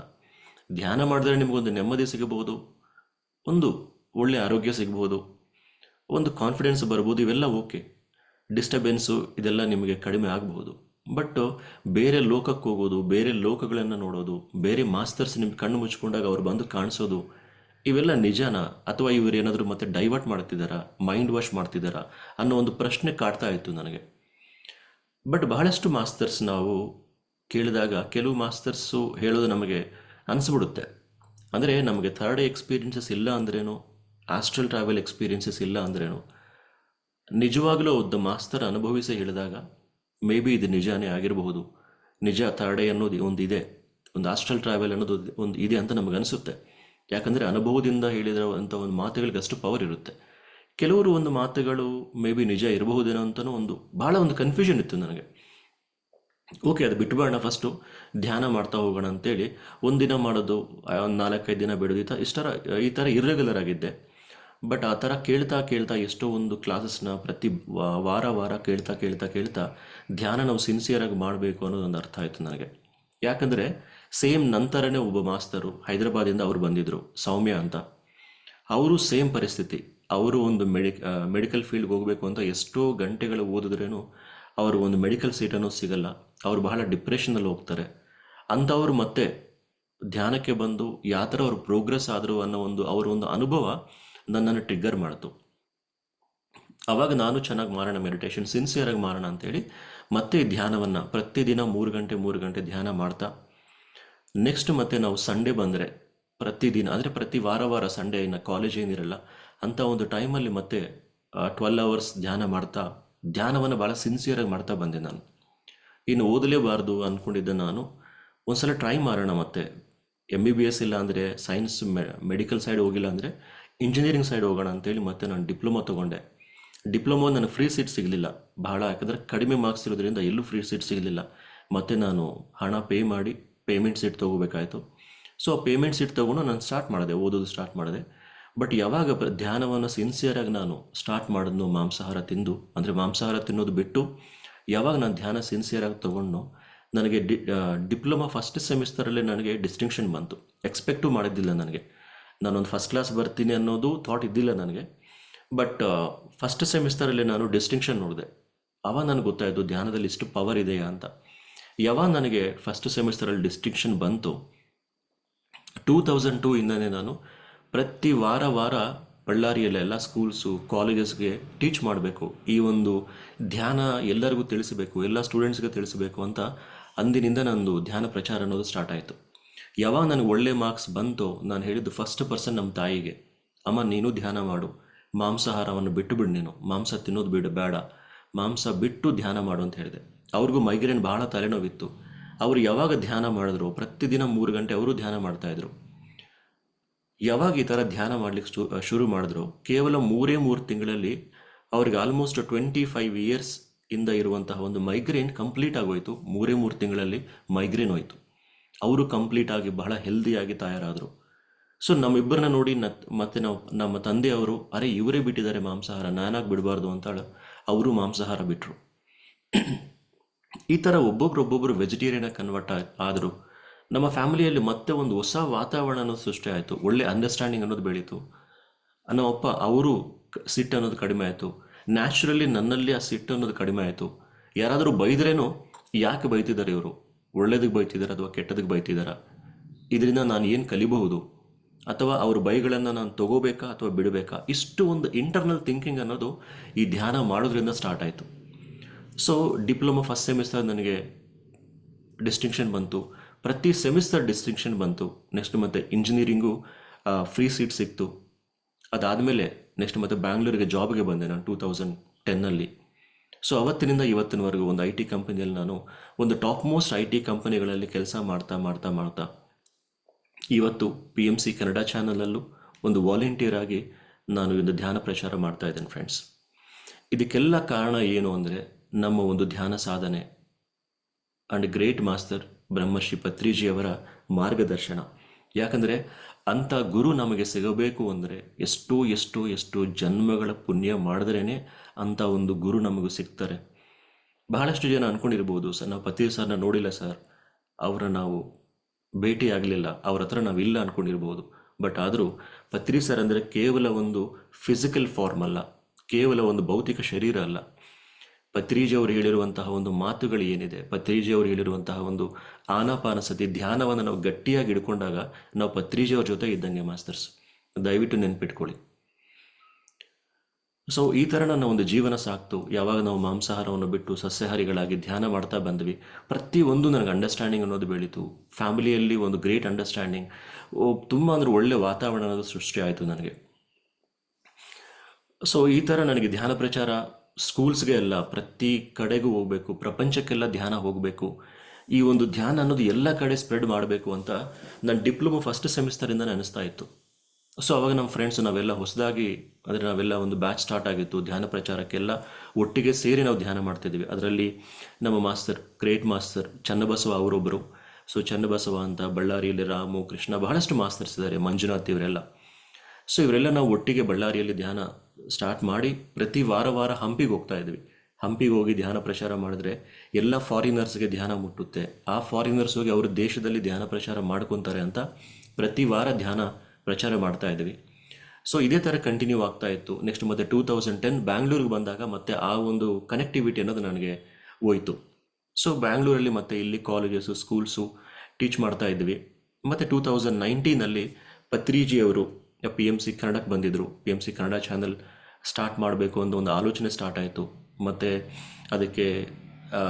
ಧ್ಯಾನ ಮಾಡಿದ್ರೆ ನಿಮಗೊಂದು ನೆಮ್ಮದಿ ಸಿಗಬಹುದು, ಒಂದು ಒಳ್ಳೆಯ ಆರೋಗ್ಯ ಸಿಗ್ಬೋದು, ಒಂದು ಕಾನ್ಫಿಡೆನ್ಸ್ ಬರ್ಬೋದು, ಇವೆಲ್ಲ ಓಕೆ. ಡಿಸ್ಟರ್ಬೆನ್ಸು ಇದೆಲ್ಲ ನಿಮಗೆ ಕಡಿಮೆ ಆಗಬಹುದು. ಬಟ್ ಬೇರೆ ಲೋಕಕ್ಕೆ ಹೋಗೋದು, ಬೇರೆ ಲೋಕಗಳನ್ನು ನೋಡೋದು, ಬೇರೆ ಮಾಸ್ತರ್ಸ್ ನಿಮ್ಮ ಕಣ್ಣು ಮುಚ್ಕೊಂಡಾಗ ಅವ್ರು ಬಂದು ಕಾಣಿಸೋದು, ಇವೆಲ್ಲ ನಿಜನಾ, ಅಥವಾ ಇವರು ಏನಾದರೂ ಮತ್ತೆ ಡೈವರ್ಟ್ ಮಾಡ್ತಿದ್ದಾರಾ, ಮೈಂಡ್ ವಾಶ್ ಮಾಡ್ತಿದ್ದಾರಾ ಅನ್ನೋ ಒಂದು ಪ್ರಶ್ನೆ ಕಾಡ್ತಾ ಇತ್ತು ನನಗೆ. ಬಟ್ ಬಹಳಷ್ಟು ಮಾಸ್ತರ್ಸ್ ನಾವು ಕೇಳಿದಾಗ, ಕೆಲವು ಮಾಸ್ತರ್ಸು ಹೇಳೋದು ನಮಗೆ ಅನಿಸ್ಬಿಡುತ್ತೆ. ಅಂದರೆ ನಮಗೆ ಥರ್ಡ್ ಎಕ್ಸ್ಪೀರಿಯನ್ಸಸ್ ಇಲ್ಲ ಅಂದ್ರೇನು, ಆಸ್ಟ್ರಲ್ ಟ್ರಾವೆಲ್ ಎಕ್ಸ್ಪೀರಿಯನ್ಸಸ್ ಇಲ್ಲ ಅಂದ್ರೇನು, ನಿಜವಾಗಲೂ ಒಬ್ಬ ಮಾಸ್ತರ್ ಅನುಭವಿಸಿ ಹೇಳಿದಾಗ ಮೇ ಬಿ ಇದು ನಿಜಾನೇ ಆಗಿರಬಹುದು. ನಿಜ ತಾಡೆ ಅನ್ನೋದು ಒಂದು ಇದೆ, ಒಂದು ಆಸ್ಟ್ರಲ್ ಟ್ರಾವೆಲ್ ಅನ್ನೋದು ಒಂದು ಇದೆ ಅಂತ ನಮಗನ್ಸುತ್ತೆ. ಯಾಕಂದರೆ ಅನುಭವದಿಂದ ಹೇಳಿದಿರುವಂಥ ಒಂದು ಮಾತುಗಳಿಗೆ ಅಷ್ಟು ಪವರ್ ಇರುತ್ತೆ. ಕೆಲವರು ಒಂದು ಮಾತುಗಳು ಮೇ ಬಿ ನಿಜ ಇರಬಹುದೇನೋ ಅಂತಲೂ ಒಂದು ಭಾಳ ಒಂದು ಕನ್ಫ್ಯೂಷನ್ ಇತ್ತು ನನಗೆ. ಓಕೆ, ಅದು ಬಿಟ್ಬೇಡ, ಫಸ್ಟು ಧ್ಯಾನ ಮಾಡ್ತಾ ಹೋಗೋಣ ಅಂತೇಳಿ ಒಂದಿನ ಮಾಡೋದು, ಒಂದು 4-5 ದಿನ ಬಿಡೋದು, ಈ ಥರ ಇರ್ರೆಗ್ಯುಲರ್ ಆಗಿದ್ದೆ. ಬಟ್ ಆ ಥರ ಕೇಳ್ತಾ ಕೇಳ್ತಾ ಎಷ್ಟೋ ಒಂದು ಕ್ಲಾಸಸ್ನ ಪ್ರತಿ ವಾರ ವಾರ ಕೇಳ್ತಾ ಕೇಳ್ತಾ ಕೇಳ್ತಾ ಧ್ಯಾನ ನಾವು ಸಿನ್ಸಿಯರಾಗಿ ಮಾಡಬೇಕು ಅನ್ನೋದೊಂದು ಅರ್ಥ ಆಯಿತು ನನಗೆ. ಯಾಕಂದರೆ ಸೇಮ್ ನಂತರನೇ ಒಬ್ಬ ಮಾಸ್ತರು ಹೈದರಾಬಾದಿಂದ ಅವರು ಬಂದಿದ್ದರು, ಸೌಮ್ಯ ಅಂತ. ಅವರು ಸೇಮ್ ಪರಿಸ್ಥಿತಿ. ಅವರು ಒಂದು ಮೆಡಿಕಲ್ ಫೀಲ್ಡ್ಗೆ ಹೋಗಬೇಕು ಅಂತ ಎಷ್ಟೋ ಗಂಟೆಗಳು ಓದಿದ್ರೇನು ಅವರು ಒಂದು ಮೆಡಿಕಲ್ ಸೀಟನ್ನು ಸಿಗಲ್ಲ. ಅವರು ಬಹಳ ಡಿಪ್ರೆಷನಲ್ಲಿ ಹೋಗ್ತಾರೆ. ಅಂಥವ್ರು ಮತ್ತೆ ಧ್ಯಾನಕ್ಕೆ ಬಂದು ಯಾವ ಥರ ಅವ್ರು ಪ್ರೋಗ್ರೆಸ್ ಆದರು ಅನ್ನೋ ಅವರ ಒಂದು ಅನುಭವ ನನ್ನನ್ನು ಟ್ರಿಗ್ಗರ್ ಮಾಡಿತು. ಆವಾಗ ನಾನು ಚೆನ್ನಾಗಿ ಮಾಡೋಣ, ಮೆಡಿಟೇಷನ್ ಸಿನ್ಸಿಯರಾಗಿ ಮಾಡೋಣ ಅಂತೇಳಿ ಮತ್ತೆ ಧ್ಯಾನವನ್ನು ಪ್ರತಿದಿನ 3 ಗಂಟೆ ಧ್ಯಾನ ಮಾಡ್ತಾ, ನೆಕ್ಸ್ಟ್ ಮತ್ತೆ ನಾವು ಸಂಡೇ ಬಂದರೆ ಪ್ರತಿದಿನ, ಅಂದರೆ ಪ್ರತಿ ವಾರ ಸಂಡೇ ಇನ್ನು ಕಾಲೇಜ್ ಏನಿರಲ್ಲ ಅಂಥ ಒಂದು ಟೈಮಲ್ಲಿ ಮತ್ತೆ 12 ಅವರ್ಸ್ ಧ್ಯಾನ ಮಾಡ್ತಾ, ಧ್ಯಾನವನ್ನು ಭಾಳ ಸಿನ್ಸಿಯರಾಗಿ ಮಾಡ್ತಾ ಬಂದೆ ನಾನು. ಇನ್ನು ಓದಲೇಬಾರ್ದು ಅಂದ್ಕೊಂಡಿದ್ದೆ ನಾನು. ಒಂದ್ಸಲ ಟ್ರೈ ಮಾಡೋಣ, ಮತ್ತೆ MBBS ಇಲ್ಲ ಅಂದರೆ ಸೈನ್ಸ್ ಮೆಡಿಕಲ್ ಸೈಡ್ ಹೋಗಿಲ್ಲ ಅಂದರೆ ಇಂಜಿನಿಯರಿಂಗ್ ಸೈಡ್ ಹೋಗೋಣ ಅಂತೇಳಿ ಮತ್ತೆ ನಾನು ಡಿಪ್ಲೊಮಾ ತೊಗೊಂಡೆ. ಡಿಪ್ಲೊಮಾ ನನಗೆ ಫ್ರೀ ಸೀಟ್ ಸಿಗಲಿಲ್ಲ ಬಹಳ, ಯಾಕಂದರೆ ಕಡಿಮೆ ಮಾರ್ಕ್ಸ್ ಇರೋದ್ರಿಂದ ಎಲ್ಲೂ ಫ್ರೀ ಸೀಟ್ ಸಿಗಲಿಲ್ಲ. ಮತ್ತು ನಾನು ಹಣ ಪೇ ಮಾಡಿ ಪೇಮೆಂಟ್ ಸೀಟ್ ತೊಗೋಬೇಕಾಯಿತು. ಸೊ ಆ ಪೇಮೆಂಟ್ ಸೀಟ್ ತೊಗೊಂಡು ನಾನು ಓದೋದು ಸ್ಟಾರ್ಟ್ ಮಾಡಿದೆ. ಬಟ್ ಯಾವಾಗ ಧ್ಯಾನವನ್ನು ಸಿನ್ಸಿಯರಾಗಿ ನಾನು ಸ್ಟಾರ್ಟ್ ಮಾಡಿದ್ನೋ, ಮಾಂಸಾಹಾರ ತಿಂದು, ಅಂದರೆ ಮಾಂಸಾಹಾರ ತಿನ್ನೋದು ಬಿಟ್ಟು ಯಾವಾಗ ನಾನು ಧ್ಯಾನ ಸಿನ್ಸಿಯರಾಗಿ ತೊಗೊಂಡು, ನನಗೆ ಡಿಪ್ಲೊಮಾ ಫಸ್ಟ್ ಸೆಮಿಸ್ಟರಲ್ಲೇ ನನಗೆ ಡಿಸ್ಟಿಂಕ್ಷನ್ ಬಂತು. ಎಕ್ಸ್ಪೆಕ್ಟು ಮಾಡಿದ್ದಿಲ್ಲ ನನಗೆ. ನಾನೊಂದು ಫಸ್ಟ್ ಕ್ಲಾಸ್ ಬರ್ತೀನಿ ಅನ್ನೋದು ಥಾಟ್ ಇದ್ದಿಲ್ಲ ನನಗೆ. ಬಟ್ ಫಸ್ಟ್ ಸೆಮಿಸ್ಟರಲ್ಲಿ ನಾನು ಡಿಸ್ಟಿಂಕ್ಷನ್ ನೋಡಿದೆ. ಆವಾಗ ನನಗೆ ಗೊತ್ತಾಯಿತು ಧ್ಯಾನದಲ್ಲಿ ಇಷ್ಟು ಪವರ್ ಇದೆಯಾ ಅಂತ. ಯಾವಾಗ ನನಗೆ ಫಸ್ಟ್ ಸೆಮಿಸ್ಟರಲ್ಲಿ ಡಿಸ್ಟಿಂಕ್ಷನ್ ಬಂತು, 2002 ಇಂದನೇ ನಾನು ಪ್ರತಿ ವಾರ ಬಳ್ಳಾರಿಯಲ್ಲೆಲ್ಲ ಸ್ಕೂಲ್ಸು ಕಾಲೇಜಸ್ಗೆ ಟೀಚ್ ಮಾಡಬೇಕು, ಈ ಒಂದು ಧ್ಯಾನ ಎಲ್ಲರಿಗೂ ತಿಳಿಸಬೇಕು, ಎಲ್ಲ ಸ್ಟೂಡೆಂಟ್ಸ್ಗೆ ತಿಳಿಸಬೇಕು ಅಂತ ಅಂದಿನಿಂದ ನಂದು ಧ್ಯಾನ ಪ್ರಚಾರ ಅನ್ನೋದು ಸ್ಟಾರ್ಟ್ ಆಯಿತು. ಯಾವಾಗ ನನಗೆ ಒಳ್ಳೆ ಮಾರ್ಕ್ಸ್ ಬಂತೋ, ನಾನು ಹೇಳಿದ್ದು ಫಸ್ಟ್ ಪರ್ಸನ್ ನಮ್ಮ ತಾಯಿಗೆ, ಅಮ್ಮ ನೀನು ಧ್ಯಾನ ಮಾಡು, ಮಾಂಸಾಹಾರವನ್ನು ಬಿಟ್ಟು ನೀನು, ಮಾಂಸ ತಿನ್ನೋದು ಬೇಡ, ಮಾಂಸ ಬಿಟ್ಟು ಧ್ಯಾನ ಮಾಡು ಅಂತ ಹೇಳಿದೆ. ಅವ್ರಿಗೂ ಮೈಗ್ರೇನ್ ಭಾಳ ತಲೆನೋವಿತ್ತು. ಅವರು ಯಾವಾಗ ಧ್ಯಾನ ಮಾಡಿದ್ರು, ಪ್ರತಿದಿನ 3 ಗಂಟೆ ಅವರು ಧ್ಯಾನ ಮಾಡ್ತಾಯಿದ್ರು. ಯಾವಾಗ ಈ ಥರ ಧ್ಯಾನ ಮಾಡಲಿಕ್ಕೆ ಶುರು ಮಾಡಿದ್ರು, ಕೇವಲ 3 ತಿಂಗಳಲ್ಲಿ ಅವ್ರಿಗೆ ಆಲ್ಮೋಸ್ಟ್ 25 ಇಯರ್ಸ್ ಇಂದ ಇರುವಂತಹ ಒಂದು ಮೈಗ್ರೇನ್ ಕಂಪ್ಲೀಟ್ ಆಗೋಯ್ತು. 3 ತಿಂಗಳಲ್ಲಿ ಮೈಗ್ರೇನ್ ಹೋಯಿತು. ಅವರು ಕಂಪ್ಲೀಟಾಗಿ ಬಹಳ ಹೆಲ್ದಿಯಾಗಿ ತಯಾರಾದರು. ಸೊ ನಮ್ಮಿಬ್ಬರನ್ನ ನೋಡಿ ಮತ್ತೆ ನಮ್ಮ ತಂದೆಯವರು, ಅರೆ ಇವರೇ ಬಿಟ್ಟಿದ್ದಾರೆ ಮಾಂಸಾಹಾರ, ನಾನಾಗಿ ಬಿಡಬಾರ್ದು ಅಂತ ಅವರು ಮಾಂಸಾಹಾರ ಬಿಟ್ಟರು. ಈ ಥರ ಒಬ್ಬೊಬ್ರು ವೆಜಿಟೇರಿಯನಾಗಿ ಕನ್ವರ್ಟ್ ಆದರು. ನಮ್ಮ ಫ್ಯಾಮಿಲಿಯಲ್ಲಿ ಮತ್ತೆ ಒಂದು ಹೊಸ ವಾತಾವರಣ ಅನ್ನೋದು ಸೃಷ್ಟಿ ಆಯಿತು. ಒಳ್ಳೆ ಅಂಡರ್ಸ್ಟ್ಯಾಂಡಿಂಗ್ ಅನ್ನೋದು ಬೆಳೀತು. ನಮ್ಮಪ್ಪ ಅವರು ಸಿಟ್ಟು ಅನ್ನೋದು ಕಡಿಮೆ ಆಯಿತು. ನ್ಯಾಚುರಲಿ ನನ್ನಲ್ಲಿ ಆ ಸಿಟ್ಟು ಅನ್ನೋದು ಕಡಿಮೆ ಆಯಿತು. ಯಾರಾದರೂ ಬೈದ್ರೇನೋ ಯಾಕೆ ಬೈತಿದ್ದಾರೆ ಇವರು, ಒಳ್ಳೇದಕ್ಕೆ ಬೈತಿದ್ದಾರೆ ಅಥವಾ ಕೆಟ್ಟದಕ್ಕೆ ಬೈತಿದ್ದಾರಾ, ಇದರಿಂದ ನಾನು ಏನು ಕಲಿಬಹುದು, ಅಥವಾ ಅವ್ರ ಬೈಗಳನ್ನು ನಾನು ತಗೋಬೇಕಾ ಅಥವಾ ಬಿಡಬೇಕಾ, ಇಷ್ಟು ಒಂದು ಇಂಟರ್ನಲ್ ಥಿಂಕಿಂಗ್ ಅನ್ನೋದು ಈ ಧ್ಯಾನ ಮಾಡೋದ್ರಿಂದ ಸ್ಟಾರ್ಟ್ ಆಯಿತು. ಸೊ ಡಿಪ್ಲೊಮಾ ಫಸ್ಟ್ ಸೆಮಿಸ್ಟರ್ ನನಗೆ ಡಿಸ್ಟಿಂಕ್ಷನ್ ಬಂತು, ಪ್ರತಿ ಸೆಮಿಸ್ಟರ್ ಡಿಸ್ಟಿಂಕ್ಷನ್ ಬಂತು. ನೆಕ್ಸ್ಟ್ ಮತ್ತು ಇಂಜಿನಿಯರಿಂಗು ಫ್ರೀ ಸೀಟ್ ಸಿಕ್ತು. ಅದಾದಮೇಲೆ ನೆಕ್ಸ್ಟ್ ಮತ್ತೆ ಬ್ಯಾಂಗ್ಳೂರಿಗೆ ಜಾಬ್ಗೆ ಬಂದೆ ನಾನು 2010. ಸೊ ಅವತ್ತಿನಿಂದ ಇವತ್ತಿನವರೆಗೂ ಒಂದು IT ಕಂಪನಿಯಲ್ಲಿ ನಾನು ಒಂದು ಟಾಪ್ ಮೋಸ್ಟ್ IT ಕಂಪನಿಗಳಲ್ಲಿ ಕೆಲಸ ಮಾಡ್ತಾ ಇವತ್ತು PMC ಕನ್ನಡ ಚಾನಲಲ್ಲೂ ಒಂದು ವಾಲಂಟಿಯರ್ ಆಗಿ ನಾನು ಒಂದು ಧ್ಯಾನ ಪ್ರಚಾರ ಮಾಡ್ತಾ ಇದ್ದೇನೆ ಫ್ರೆಂಡ್ಸ್. ಇದಕ್ಕೆಲ್ಲ ಕಾರಣ ಏನು ಅಂದರೆ ನಮ್ಮ ಒಂದು ಧ್ಯಾನ ಸಾಧನೆ ಆ್ಯಂಡ್ ಗ್ರೇಟ್ ಮಾಸ್ಟರ್ ಬ್ರಹ್ಮರ್ಷಿ ಪತ್ರಿಜಿಯವರ ಮಾರ್ಗದರ್ಶನ. ಯಾಕಂದರೆ ಅಂಥ ಗುರು ನಮಗೆ ಸಿಗಬೇಕು ಅಂದರೆ ಎಷ್ಟೋ ಜನ್ಮಗಳ ಪುಣ್ಯ ಮಾಡಿದ್ರೇ ಅಂಥ ಒಂದು ಗುರು ನಮಗೂ ಸಿಗ್ತಾರೆ. ಬಹಳಷ್ಟು ಜನ ಅಂದ್ಕೊಂಡಿರ್ಬೋದು, ಸರ್ ನಾವು ಪತ್ರಿ ಸರ್ನ ನೋಡಿಲ್ಲ ಸರ್, ಅವರ ನಾವು ಭೇಟಿ ಆಗಲಿಲ್ಲ, ಅವ್ರ ಹತ್ರ ನಾವಿಲ್ಲ ಅಂದ್ಕೊಂಡಿರ್ಬೋದು. ಬಟ್ ಆದರೂ ಪತ್ರಿ ಸರ್ ಅಂದರೆ ಕೇವಲ ಒಂದು ಫಿಸಿಕಲ್ ಫಾರ್ಮ್ ಅಲ್ಲ, ಕೇವಲ ಒಂದು ಭೌತಿಕ ಶರೀರ ಅಲ್ಲ. ಪತ್ರಿಜಿಯವರು ಹೇಳಿರುವಂತಹ ಒಂದು ಮಾತುಗಳು ಏನಿದೆ, ಪತ್ರಿಜಿಯವರು ಹೇಳಿರುವಂತಹ ಒಂದು ಆನಾಪಾನಸತಿ ಧ್ಯಾನವನ್ನು ನಾವು ಗಟ್ಟಿಯಾಗಿ ಹಿಡ್ಕೊಂಡಾಗ ನಾವು ಪತ್ರಿಜಿಯವ್ರ ಜೊತೆ ಇದ್ದಂಗೆ ಮಾಸ್ಟರ್ಸ್, ದಯವಿಟ್ಟು ನೆನ್ಪಿಟ್ಕೊಳ್ಳಿ. ಸೊ ಈ ಥರ ನನ್ನ ಒಂದು ಜೀವನ ಸಾಕ್ತು. ಯಾವಾಗ ನಾವು ಮಾಂಸಾಹಾರವನ್ನು ಬಿಟ್ಟು ಸಸ್ಯಾಹಾರಿಗಳಾಗಿ ಧ್ಯಾನ ಮಾಡ್ತಾ ಬಂದ್ವಿ, ಪ್ರತಿಯೊಂದು ನನಗೆ ಅಂಡರ್ಸ್ಟ್ಯಾಂಡಿಂಗ್ ಅನ್ನೋದು ಬೆಳೀತು. ಫ್ಯಾಮಿಲಿಯಲ್ಲಿ ಒಂದು ಗ್ರೇಟ್ ಅಂಡರ್ಸ್ಟ್ಯಾಂಡಿಂಗ್, ತುಂಬ ಅಂದರೆ ಒಳ್ಳೆ ವಾತಾವರಣ ಅನ್ನೋದು ಸೃಷ್ಟಿ ಆಯಿತು ನನಗೆ. ಸೊ ಈ ಥರ ನನಗೆ ಧ್ಯಾನ ಪ್ರಚಾರ ಸ್ಕೂಲ್ಸ್ಗೆ ಎಲ್ಲ ಪ್ರತಿ ಕಡೆಗೂ ಹೋಗಬೇಕು, ಪ್ರಪಂಚಕ್ಕೆಲ್ಲ ಧ್ಯಾನ ಹೋಗಬೇಕು, ಈ ಒಂದು ಧ್ಯಾನ ಅನ್ನೋದು ಎಲ್ಲ ಕಡೆ ಸ್ಪ್ರೆಡ್ ಮಾಡಬೇಕು ಅಂತ ನನ್ನ ಡಿಪ್ಲೊಮೊ ಫಸ್ಟ್ ಸೆಮಿಸ್ಟರಿಂದ ಅನಿಸ್ತಾ ಇತ್ತು. ಸೊ ಅವಾಗ ನಮ್ಮ ಫ್ರೆಂಡ್ಸ್ ನಾವೆಲ್ಲ ಹೊಸದಾಗಿ, ಅಂದರೆ ನಾವೆಲ್ಲ ಒಂದು ಬ್ಯಾಚ್ ಸ್ಟಾರ್ಟ್ ಆಗಿತ್ತು ಧ್ಯಾನ ಪ್ರಚಾರಕ್ಕೆಲ್ಲ ಒಟ್ಟಿಗೆ ಸೇರಿ ನಾವು ಧ್ಯಾನ ಮಾಡ್ತಿದ್ವಿ. ಅದರಲ್ಲಿ ನಮ್ಮ ಮಾಸ್ತರ್, ಗ್ರೇಟ್ ಮಾಸ್ತರ್ ಚನ್ನಬಸವ ಅವರೊಬ್ಬರು. ಸೊ ಚನ್ನಬಸವ ಅಂತ ಬಳ್ಳಾರಿಯಲ್ಲಿ ರಾಮು, ಕೃಷ್ಣ, ಬಹಳಷ್ಟು ಮಾಸ್ತರ್ಸ್ ಇದ್ದಾರೆ, ಮಂಜುನಾಥ್ ಇವರೆಲ್ಲ. ಸೊ ಇವರೆಲ್ಲ ನಾವು ಒಟ್ಟಿಗೆ ಬಳ್ಳಾರಿಯಲ್ಲಿ ಧ್ಯಾನ ಸ್ಟಾರ್ಟ್ ಮಾಡಿ ಪ್ರತಿ ವಾರ ವಾರ ಹಂಪಿಗೆ ಹೋಗ್ತಾ ಇದ್ವಿ. ಹಂಪಿಗೆ ಹೋಗಿ ಧ್ಯಾನ ಪ್ರಚಾರ ಮಾಡಿದ್ರೆ ಎಲ್ಲ ಫಾರಿನರ್ಸ್ಗೆ ಧ್ಯಾನ ಮುಟ್ಟುತ್ತೆ, ಆ ಫಾರಿನರ್ಸ್ ಹೋಗಿ ಅವ್ರ ದೇಶದಲ್ಲಿ ಧ್ಯಾನ ಪ್ರಚಾರ ಮಾಡ್ಕೊತಾರೆ ಅಂತ ಪ್ರತಿ ವಾರ ಧ್ಯಾನ ಪ್ರಚಾರ ಮಾಡ್ತಾ ಇದ್ವಿ. ಸೊ ಇದೇ ಥರ ಕಂಟಿನ್ಯೂ ಆಗ್ತಾ ಇತ್ತು. ನೆಕ್ಸ್ಟ್ ಮತ್ತೆ 2010 ಬ್ಯಾಂಗ್ಳೂರಿಗೆ ಬಂದಾಗ ಮತ್ತೆ ಆ ಒಂದು ಕನೆಕ್ಟಿವಿಟಿ ಅನ್ನೋದು ನನಗೆ ಹೋಯಿತು. ಸೊ ಬ್ಯಾಂಗ್ಳೂರಲ್ಲಿ ಮತ್ತೆ ಇಲ್ಲಿ ಕಾಲೇಜಸ್ಸು, ಸ್ಕೂಲ್ಸು ಟೀಚ್ ಮಾಡ್ತಾ ಇದ್ವಿ. ಮತ್ತು 2019 ಪತ್ರಿಜಿ ಅವರು PMC ಕನ್ನಡಕ್ಕೆ ಬಂದಿದ್ದರು. PMC ಕನ್ನಡ ಚಾನಲ್ ಸ್ಟಾರ್ಟ್ ಮಾಡಬೇಕು ಅಂತ ಒಂದು ಆಲೋಚನೆ ಸ್ಟಾರ್ಟ್ ಆಯಿತು. ಮತ್ತು ಅದಕ್ಕೆ ಆ,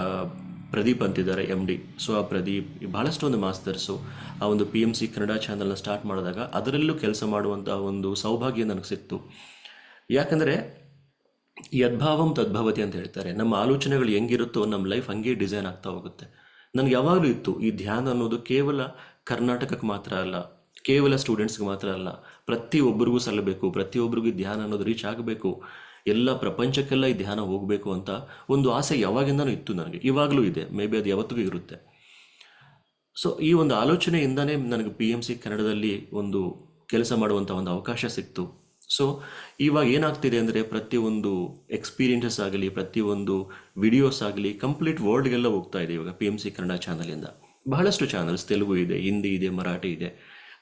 ಪ್ರದೀಪ್ ಅಂತಿದ್ದಾರೆ MD. ಸೊ ಆ ಪ್ರದೀಪ್, ಬಹಳಷ್ಟು ಒಂದು ಮಾಸ್ತರ್ಸು ಆ ಒಂದು PMC ಕನ್ನಡ ಚಾನಲ್ನ ಸ್ಟಾರ್ಟ್ ಮಾಡಿದಾಗ ಅದರಲ್ಲೂ ಕೆಲಸ ಮಾಡುವಂಥ ಒಂದು ಸೌಭಾಗ್ಯ ನನಗೆ ಸಿಕ್ತು. ಯಾಕಂದರೆ ಯದ್ಭಾವಂ ತದ್ಭವತಿ ಅಂತ ಹೇಳ್ತಾರೆ. ನಮ್ಮ ಆಲೋಚನೆಗಳು ಹೆಂಗಿರುತ್ತೋ ನಮ್ಮ ಲೈಫ್ ಹಂಗೆ ಡಿಸೈನ್ ಆಗ್ತಾ ಹೋಗುತ್ತೆ. ನನಗೆ ಯಾವಾಗಲೂ ಇತ್ತು ಈ ಧ್ಯಾನ ಅನ್ನೋದು ಕೇವಲ ಕರ್ನಾಟಕಕ್ಕೆ ಮಾತ್ರ ಅಲ್ಲ, ಕೇವಲ ಸ್ಟೂಡೆಂಟ್ಸ್ಗೆ ಮಾತ್ರ ಅಲ್ಲ, ಪ್ರತಿಯೊಬ್ಬರಿಗೂ ಸಲ್ಲಬೇಕು, ಪ್ರತಿಯೊಬ್ಬರಿಗೂ ಈ ಧ್ಯಾನ ಅನ್ನೋದು ರೀಚ್ ಆಗಬೇಕು, ಎಲ್ಲ ಪ್ರಪಂಚಕ್ಕೆಲ್ಲ ಈ ಧ್ಯಾನ ಹೋಗಬೇಕು ಅಂತ ಒಂದು ಆಸೆ ಯಾವಾಗಿಂದನೂ ಇತ್ತು ನನಗೆ, ಇವಾಗಲೂ ಇದೆ, ಮೇ ಬಿ ಅದು ಯಾವತ್ತಿಗೂ ಇರುತ್ತೆ. ಸೊ ಈ ಒಂದು ಆಲೋಚನೆಯಿಂದನೇ ನನಗೆ PMC ಕನ್ನಡದಲ್ಲಿ ಒಂದು ಕೆಲಸ ಮಾಡುವಂಥ ಒಂದು ಅವಕಾಶ ಸಿಕ್ತು. ಸೊ ಇವಾಗ ಏನಾಗ್ತಿದೆ ಅಂದರೆ ಪ್ರತಿಯೊಂದು ಎಕ್ಸ್ಪೀರಿಯನ್ಸಸ್ ಆಗಲಿ, ಪ್ರತಿಯೊಂದು ವಿಡಿಯೋಸ್ ಆಗಲಿ ಕಂಪ್ಲೀಟ್ ವರ್ಲ್ಡ್ಗೆಲ್ಲ ಹೋಗ್ತಾ ಇದೆ ಇವಾಗ PMC ಕನ್ನಡ ಚಾನಲಿಂದ. ಬಹಳಷ್ಟು ಚಾನಲ್ಸ್ ತೆಲುಗು ಇದೆ, ಹಿಂದಿ ಇದೆ, ಮರಾಠಿ ಇದೆ.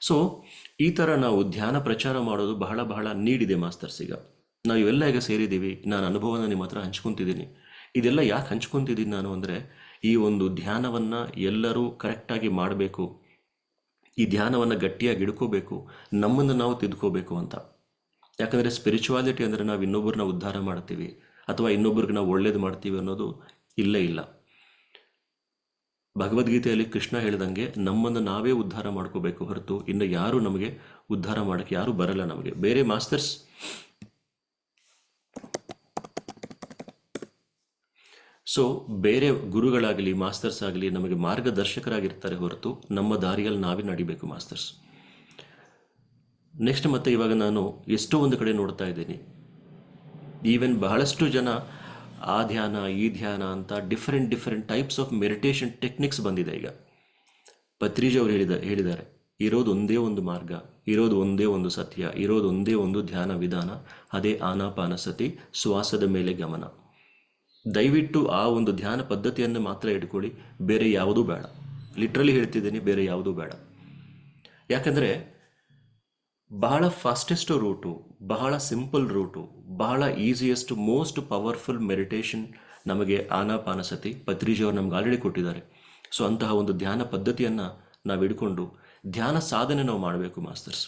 ಸೊ ಈ ಥರ ನಾವು ಧ್ಯಾನ ಪ್ರಚಾರ ಮಾಡೋದು ಬಹಳ ಬಹಳ ನೀಡಿದೆ ಮಾಸ್ತರ್ಸ್. ಈಗ ನಾವು ಇವೆಲ್ಲ ಈಗ ಸೇರಿದ್ದೀವಿ, ನಾನು ಅನುಭವನ ನಿಮ್ಮ ಹತ್ರ ಹಂಚ್ಕೊತಿದ್ದೀನಿ. ಇದೆಲ್ಲ ಯಾಕೆ ಹಂಚ್ಕೊತಿದ್ದೀನಿ ನಾನು ಅಂದರೆ, ಈ ಒಂದು ಧ್ಯಾನವನ್ನು ಎಲ್ಲರೂ ಕರೆಕ್ಟಾಗಿ ಮಾಡಬೇಕು, ಈ ಧ್ಯಾನವನ್ನು ಗಟ್ಟಿಯಾಗಿ ಹಿಡ್ಕೋಬೇಕು, ನಮ್ಮನ್ನು ನಾವು ತಿದ್ಕೋಬೇಕು ಅಂತ. ಯಾಕಂದರೆ ಸ್ಪಿರಿಚುವಾಲಿಟಿ ಅಂದರೆ ನಾವು ಇನ್ನೊಬ್ಬರನ್ನ ಉದ್ಧಾರ ಮಾಡ್ತೀವಿ ಅಥವಾ ಇನ್ನೊಬ್ಬರಿಗೆ ನಾವು ಒಳ್ಳೇದು ಮಾಡ್ತೀವಿ ಅನ್ನೋದು ಇಲ್ಲೇ ಇಲ್ಲ. ಭಗವದ್ಗೀತೆಯಲ್ಲಿ ಕೃಷ್ಣ ಹೇಳಿದಂಗೆ ನಮ್ಮನ್ನು ನಾವೇ ಉದ್ಧಾರ ಮಾಡ್ಕೋಬೇಕು ಹೊರತು ಇನ್ನು ಯಾರು ನಮಗೆ ಉದ್ಧಾರ ಮಾಡೋಕ್ಕೆ ಯಾರು ಬರಲ್ಲ. ನಮಗೆ ಬೇರೆ ಮಾಸ್ಟರ್ಸ್, ಸೊ ಬೇರೆ ಗುರುಗಳಾಗಲಿ ಮಾಸ್ಟರ್ಸ್ ಆಗಲಿ ನಮಗೆ ಮಾರ್ಗದರ್ಶಕರಾಗಿರ್ತಾರೆ ಹೊರತು ನಮ್ಮ ದಾರಿಯಲ್ಲಿ ನಾವೇ ನಡಿಬೇಕು ಮಾಸ್ಟರ್ಸ್. ನೆಕ್ಸ್ಟ್ ಮತ್ತೆ ಇವಾಗ ನಾನು ಎಷ್ಟೋ ಒಂದು ಕಡೆ ನೋಡ್ತಾ ಇದ್ದೀನಿ, ಈವನ್ ಬಹಳಷ್ಟು ಜನ ಆ ಧ್ಯಾನ ಈ ಧ್ಯಾನ ಅಂತ different types of meditation techniques ಬಂದಿದೆ. ಈಗ ಪತ್ರಿಜಿ ಅವರು ಹೇಳಿದ್ದಾರೆ, ಇರೋದು ಒಂದೇ ಒಂದು ಮಾರ್ಗ, ಇರೋದು ಒಂದೇ ಒಂದು ಸತ್ಯ, ಇರೋದು ಒಂದೇ ಒಂದು ಧ್ಯಾನ ವಿಧಾನ, ಅದೇ ಆನಾಪಾನಸತಿ, ಶ್ವಾಸದ ಮೇಲೆ ಗಮನ. ದಯವಿಟ್ಟು ಆ ಒಂದು ಧ್ಯಾನ ಪದ್ಧತಿಯನ್ನು ಮಾತ್ರ ಇಟ್ಕೊಳ್ಳಿ, ಬೇರೆ ಯಾವುದೂ ಬೇಡ. ಲಿಟ್ರಲಿ ಹೇಳ್ತಿದ್ದೀನಿ, ಬೇರೆ ಯಾವುದೂ ಬೇಡ. ಯಾಕಂದರೆ ಬಹಳ ಫಾಸ್ಟೆಸ್ಟ್ ರೂಟು, ಬಹಳ ಸಿಂಪಲ್ ರೂಟು, ಬಹಳ ಈಸಿಯೆಸ್ಟ್ ಮೋಸ್ಟ್ ಪವರ್ಫುಲ್ ಮೆಡಿಟೇಷನ್ ನಮಗೆ ಆನಾಪಾನಸತಿ ಪತ್ರಿಜಿಯವರು ನಮ್ಗೆ ಆಲ್ರೆಡಿ ಕೊಟ್ಟಿದ್ದಾರೆ. ಸೊ ಅಂತಹ ಒಂದು ಧ್ಯಾನ ಪದ್ಧತಿಯನ್ನು ನಾವು ಹಿಡ್ಕೊಂಡು ಧ್ಯಾನ ಸಾಧನೆ ನಾವು ಮಾಡಬೇಕು ಮಾಸ್ತರ್ಸ್.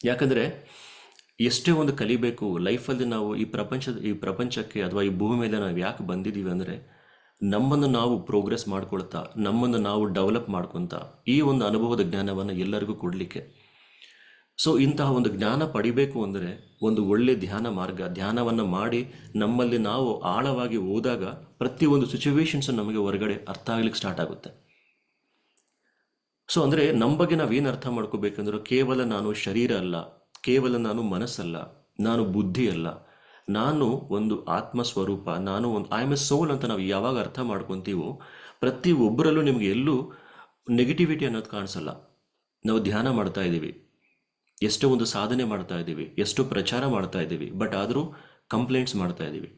ಯಾಕಂದರೆ ಎಷ್ಟೇ ಒಂದು ಕಲಿಬೇಕು ಲೈಫಲ್ಲಿ, ನಾವು ಈ ಪ್ರಪಂಚಕ್ಕೆ ಅಥವಾ ಈ ಭೂಮಿ ಮೇಲೆ ನಾವು ಯಾಕೆ ಬಂದಿದ್ದೀವಿ ಅಂದರೆ ನಮ್ಮನ್ನು ನಾವು ಪ್ರೋಗ್ರೆಸ್ ಮಾಡ್ಕೊಳ್ತಾ, ನಮ್ಮನ್ನು ನಾವು ಡೆವಲಪ್ ಮಾಡ್ಕೊತಾ ಈ ಒಂದು ಅನುಭವದ ಜ್ಞಾನವನ್ನು ಎಲ್ಲರಿಗೂ ಕೊಡಲಿಕ್ಕೆ. ಸೊ ಇಂತಹ ಒಂದು ಜ್ಞಾನ ಪಡಿಬೇಕು ಅಂದರೆ ಒಂದು ಒಳ್ಳೆ ಧ್ಯಾನ ಮಾರ್ಗ, ಧ್ಯಾನವನ್ನು ಮಾಡಿ ನಮ್ಮಲ್ಲಿ ನಾವು ಆಳವಾಗಿ ಹೋದಾಗ ಪ್ರತಿಯೊಂದು ಸಿಚುವೇಶನ್ಸ್ ನಮಗೆ ಹೊರಗಡೆ ಅರ್ಥ ಆಗ್ಲಿಕ್ಕೆ ಸ್ಟಾರ್ಟ್ ಆಗುತ್ತೆ. ಸೊ ಅಂದರೆ ನಮ್ಮ ಬಗ್ಗೆ ನಾವೇನು ಅರ್ಥ ಮಾಡ್ಕೋಬೇಕಂದ್ರೆ, ಕೇವಲ ನಾನು ಶರೀರ ಅಲ್ಲ, ಕೇವಲ ನಾನು ಮನಸ್ಸಲ್ಲ, ನಾನು ಬುದ್ಧಿ ಅಲ್ಲ, ನಾನು ಒಂದು ಆತ್ಮ ಸ್ವರೂಪ, ನಾನು ಒಂದು ಐ ಆಮ್ ಎ ಸೋಲ್ ಅಂತ ನಾವು ಯಾವಾಗ ಅರ್ಥ ಮಾಡ್ಕೊತೀವೋ ಪ್ರತಿ ಒಬ್ಬರಲ್ಲೂ ನಿಮಗೆ ಎಲ್ಲೂ ನೆಗೆಟಿವಿಟಿ ಅನ್ನೋದು ಕಾಣಿಸಲ್ಲ. ನಾವು ಧ್ಯಾನ ಮಾಡ್ತಾ ಇದ್ದೀವಿ, ಎಷ್ಟೋ ಒಂದು ಸಾಧನೆ ಮಾಡ್ತಾ ಇದ್ದೀವಿ, ಎಷ್ಟೋ ಪ್ರಚಾರ ಮಾಡ್ತಾ ಇದ್ದೀವಿ, ಬಟ್ ಆದರೂ ಕಂಪ್ಲೇಂಟ್ಸ್ ಮಾಡ್ತಾ ಇದ್ದೀವಿ.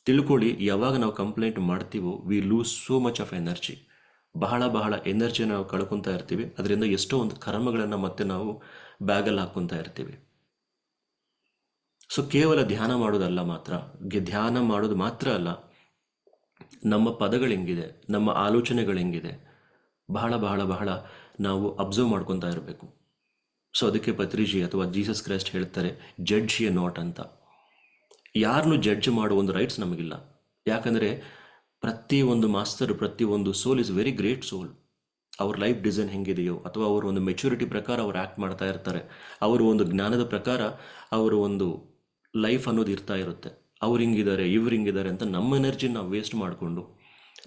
ತಿಳ್ಕೊಳ್ಳಿ, ಯಾವಾಗ ನಾವು ಕಂಪ್ಲೇಂಟ್ ಮಾಡ್ತೀವೋ we lose so much of energy. ಬಹಳ ಎನರ್ಜಿನ ನಾವು ಕಳ್ಕೊತಾ ಇರ್ತೀವಿ. ಅದರಿಂದ ಎಷ್ಟೋ ಒಂದು ಕರ್ಮಗಳನ್ನು ಮತ್ತೆ ನಾವು ಬ್ಯಾಗಲ್ಲಿ ಹಾಕ್ಕೊತಾ ಇರ್ತೀವಿ. ಸೊ ಕೇವಲ ಧ್ಯಾನ ಮಾಡೋದಲ್ಲ ಮಾತ್ರ, ಧ್ಯಾನ ಮಾಡೋದು ಮಾತ್ರ ಅಲ್ಲ, ನಮ್ಮ ಪದಗಳು ಹೆಂಗಿದೆ, ನಮ್ಮ ಆಲೋಚನೆಗಳು ಹೆಂಗಿದೆ, ಬಹಳ ನಾವು ಅಬ್ಸರ್ವ್ ಮಾಡ್ಕೊತಾ ಇರಬೇಕು. ಸೊ ಅದಕ್ಕೆ ಪತ್ರಿಜಿ ಅಥವಾ ಜೀಸಸ್ ಕ್ರೈಸ್ಟ್ ಹೇಳ್ತಾರೆ, ಜಡ್ಜ್ ಎ ನಾಟ್ ಅಂತ. ಯಾರನ್ನು ಜಡ್ಜ್ ಮಾಡೋ ಒಂದು ರೈಟ್ಸ್ ನಮಗಿಲ್ಲ. ಯಾಕಂದರೆ ಪ್ರತಿಯೊಂದು ಮಾಸ್ತರ್, ಪ್ರತಿಯೊಂದು ಸೋಲ್ ಇಸ್ ವೆರಿ ಗ್ರೇಟ್ ಸೋಲ್. ಅವ್ರ ಲೈಫ್ ಡಿಸೈನ್ ಹೆಂಗಿದೆಯೋ ಅಥವಾ ಅವರು ಒಂದು ಮೆಚುರಿಟಿ ಪ್ರಕಾರ ಅವ್ರು ಆ್ಯಕ್ಟ್ ಮಾಡ್ತಾ ಇರ್ತಾರೆ, ಅವರು ಒಂದು ಜ್ಞಾನದ ಪ್ರಕಾರ ಅವರು ಒಂದು ಲೈಫ್ ಅನ್ನೋದು ಇರ್ತಾ ಇರುತ್ತೆ. ಅವ್ರು ಹಿಂಗಿದ್ದಾರೆ ಇವ್ರು ಹಿಂಗಿದ್ದಾರೆ ಅಂತ ನಮ್ಮ ಎನರ್ಜಿ ನಾವು ವೇಸ್ಟ್ ಮಾಡಿಕೊಂಡು,